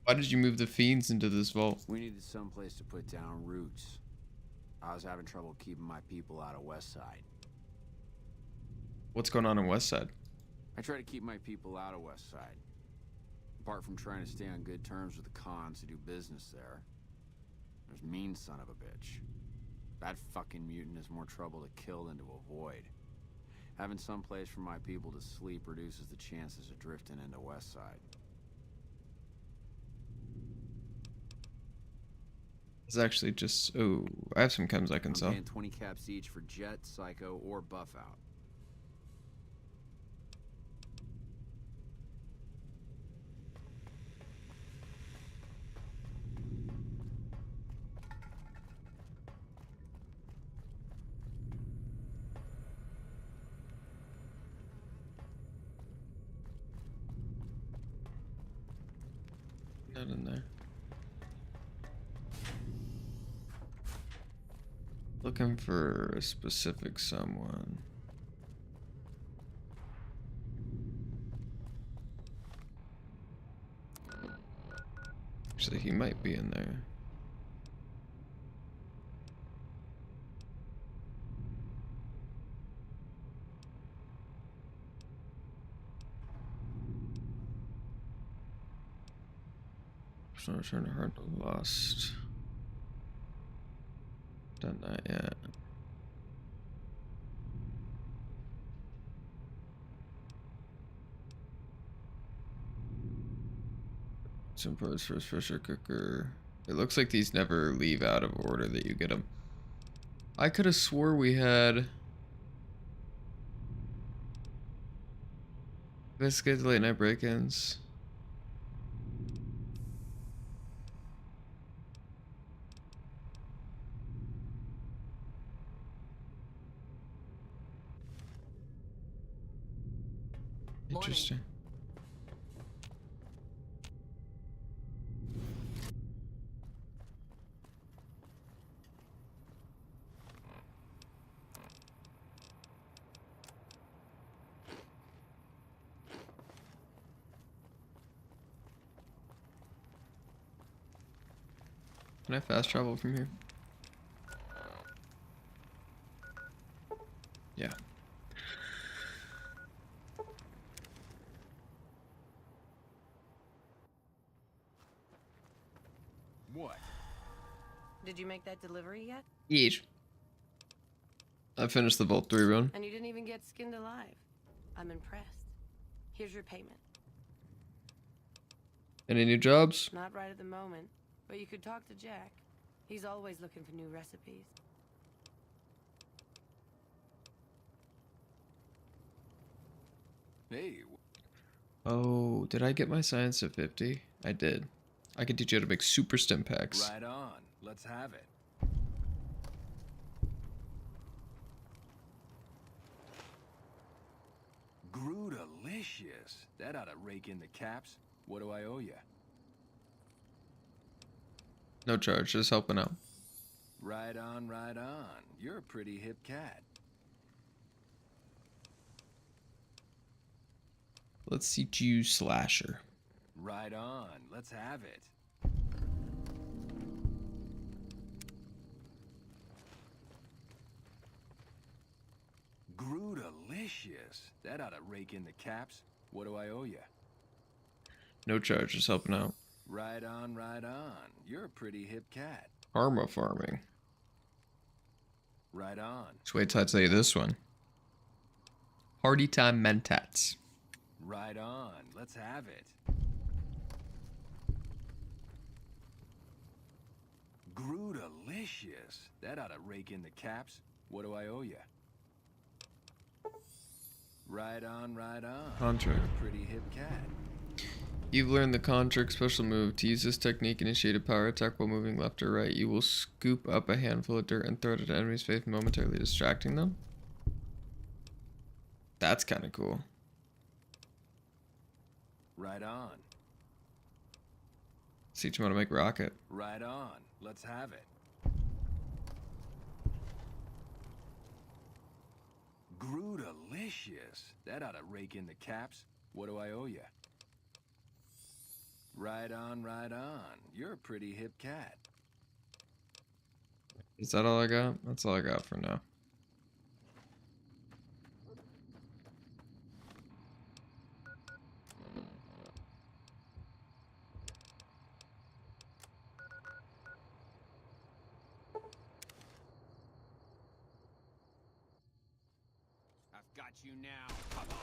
Why did you move the fiends into this vault? We needed someplace to put down roots. I was having trouble keeping my people out of Westside. What's going on in Westside? I try to keep my people out of Westside. Apart from trying to stay on good terms with the cons who do business there. There's mean son of a bitch. That fucking mutant is more trouble to kill than to avoid. Having some place for my people to sleep reduces the chances of drifting into Westside. It's actually just... Oh, I have some chems I can sell. I'm paying 20 caps each for Jet, Psycho, or Buff Out. Not in there. Looking for a specific someone. Actually, he might be in there. So return to Heart of Lost. Done that yet. Some parts for his pressure cooker. It looks like these never leave out of order that you get them. I could have swore we had... Investigate the late night break-ins. Interesting. Can I fast travel from here? Yeah. What? Did you make that delivery yet? Yeesh. I finished the Vault 3 run. And you didn't even get skinned alive. I'm impressed. Here's your payment. Any new jobs? Not right at the moment, but you could talk to Jack. He's always looking for new recipes. Hey. Oh, did I get my science at 50? I did. I can teach you how to make super stim packs. Right on. Let's have it. Delicious. That ought to rake in the caps. What do I owe you? No charge, just helping out. Right on, right on. You're a pretty hip cat. Let's teach you Slasher. Right on. Let's have it. Delicious. That ought to rake in the caps. What do I owe you? No charge, just helping out. Right on, right on. You're a pretty hip cat. Karma farming. Right on. Just wait till I tell you this one. Party time mentats. Right on. Let's have it. Delicious. That ought to rake in the caps. What do I owe you? Right on, right on. Contract. You're a pretty hip cat. You've learned the Contrick special move. To use this technique, initiate a power attack while moving left or right. You will scoop up a handful of dirt and throw it at enemies' face, momentarily distracting them. That's kind of cool. Right on. Teach him how to make rocket. Right on. Let's have it. Grudalicious. That ought to rake in the caps. What do I owe you? Right on, right on. You're a pretty hip cat. Is that all I got? That's all I got for now. I've got you now. Come on!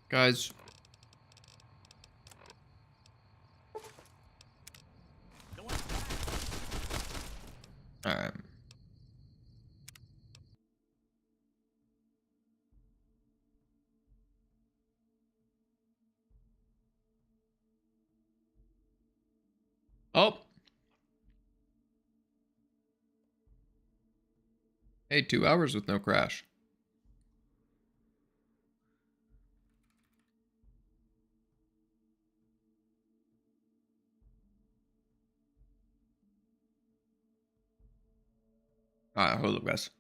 Guys. Alright. Oh. Hey, 2 hours with no crash. Alright, hold up, guys.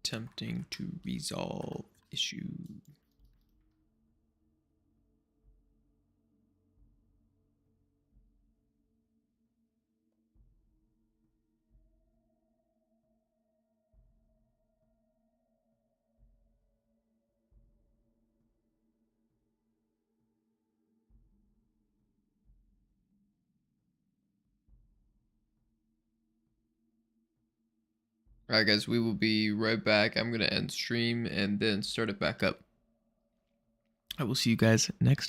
Attempting to resolve issue. Alright guys, we will be right back. I'm going to end stream and then start it back up. I will see you guys next time.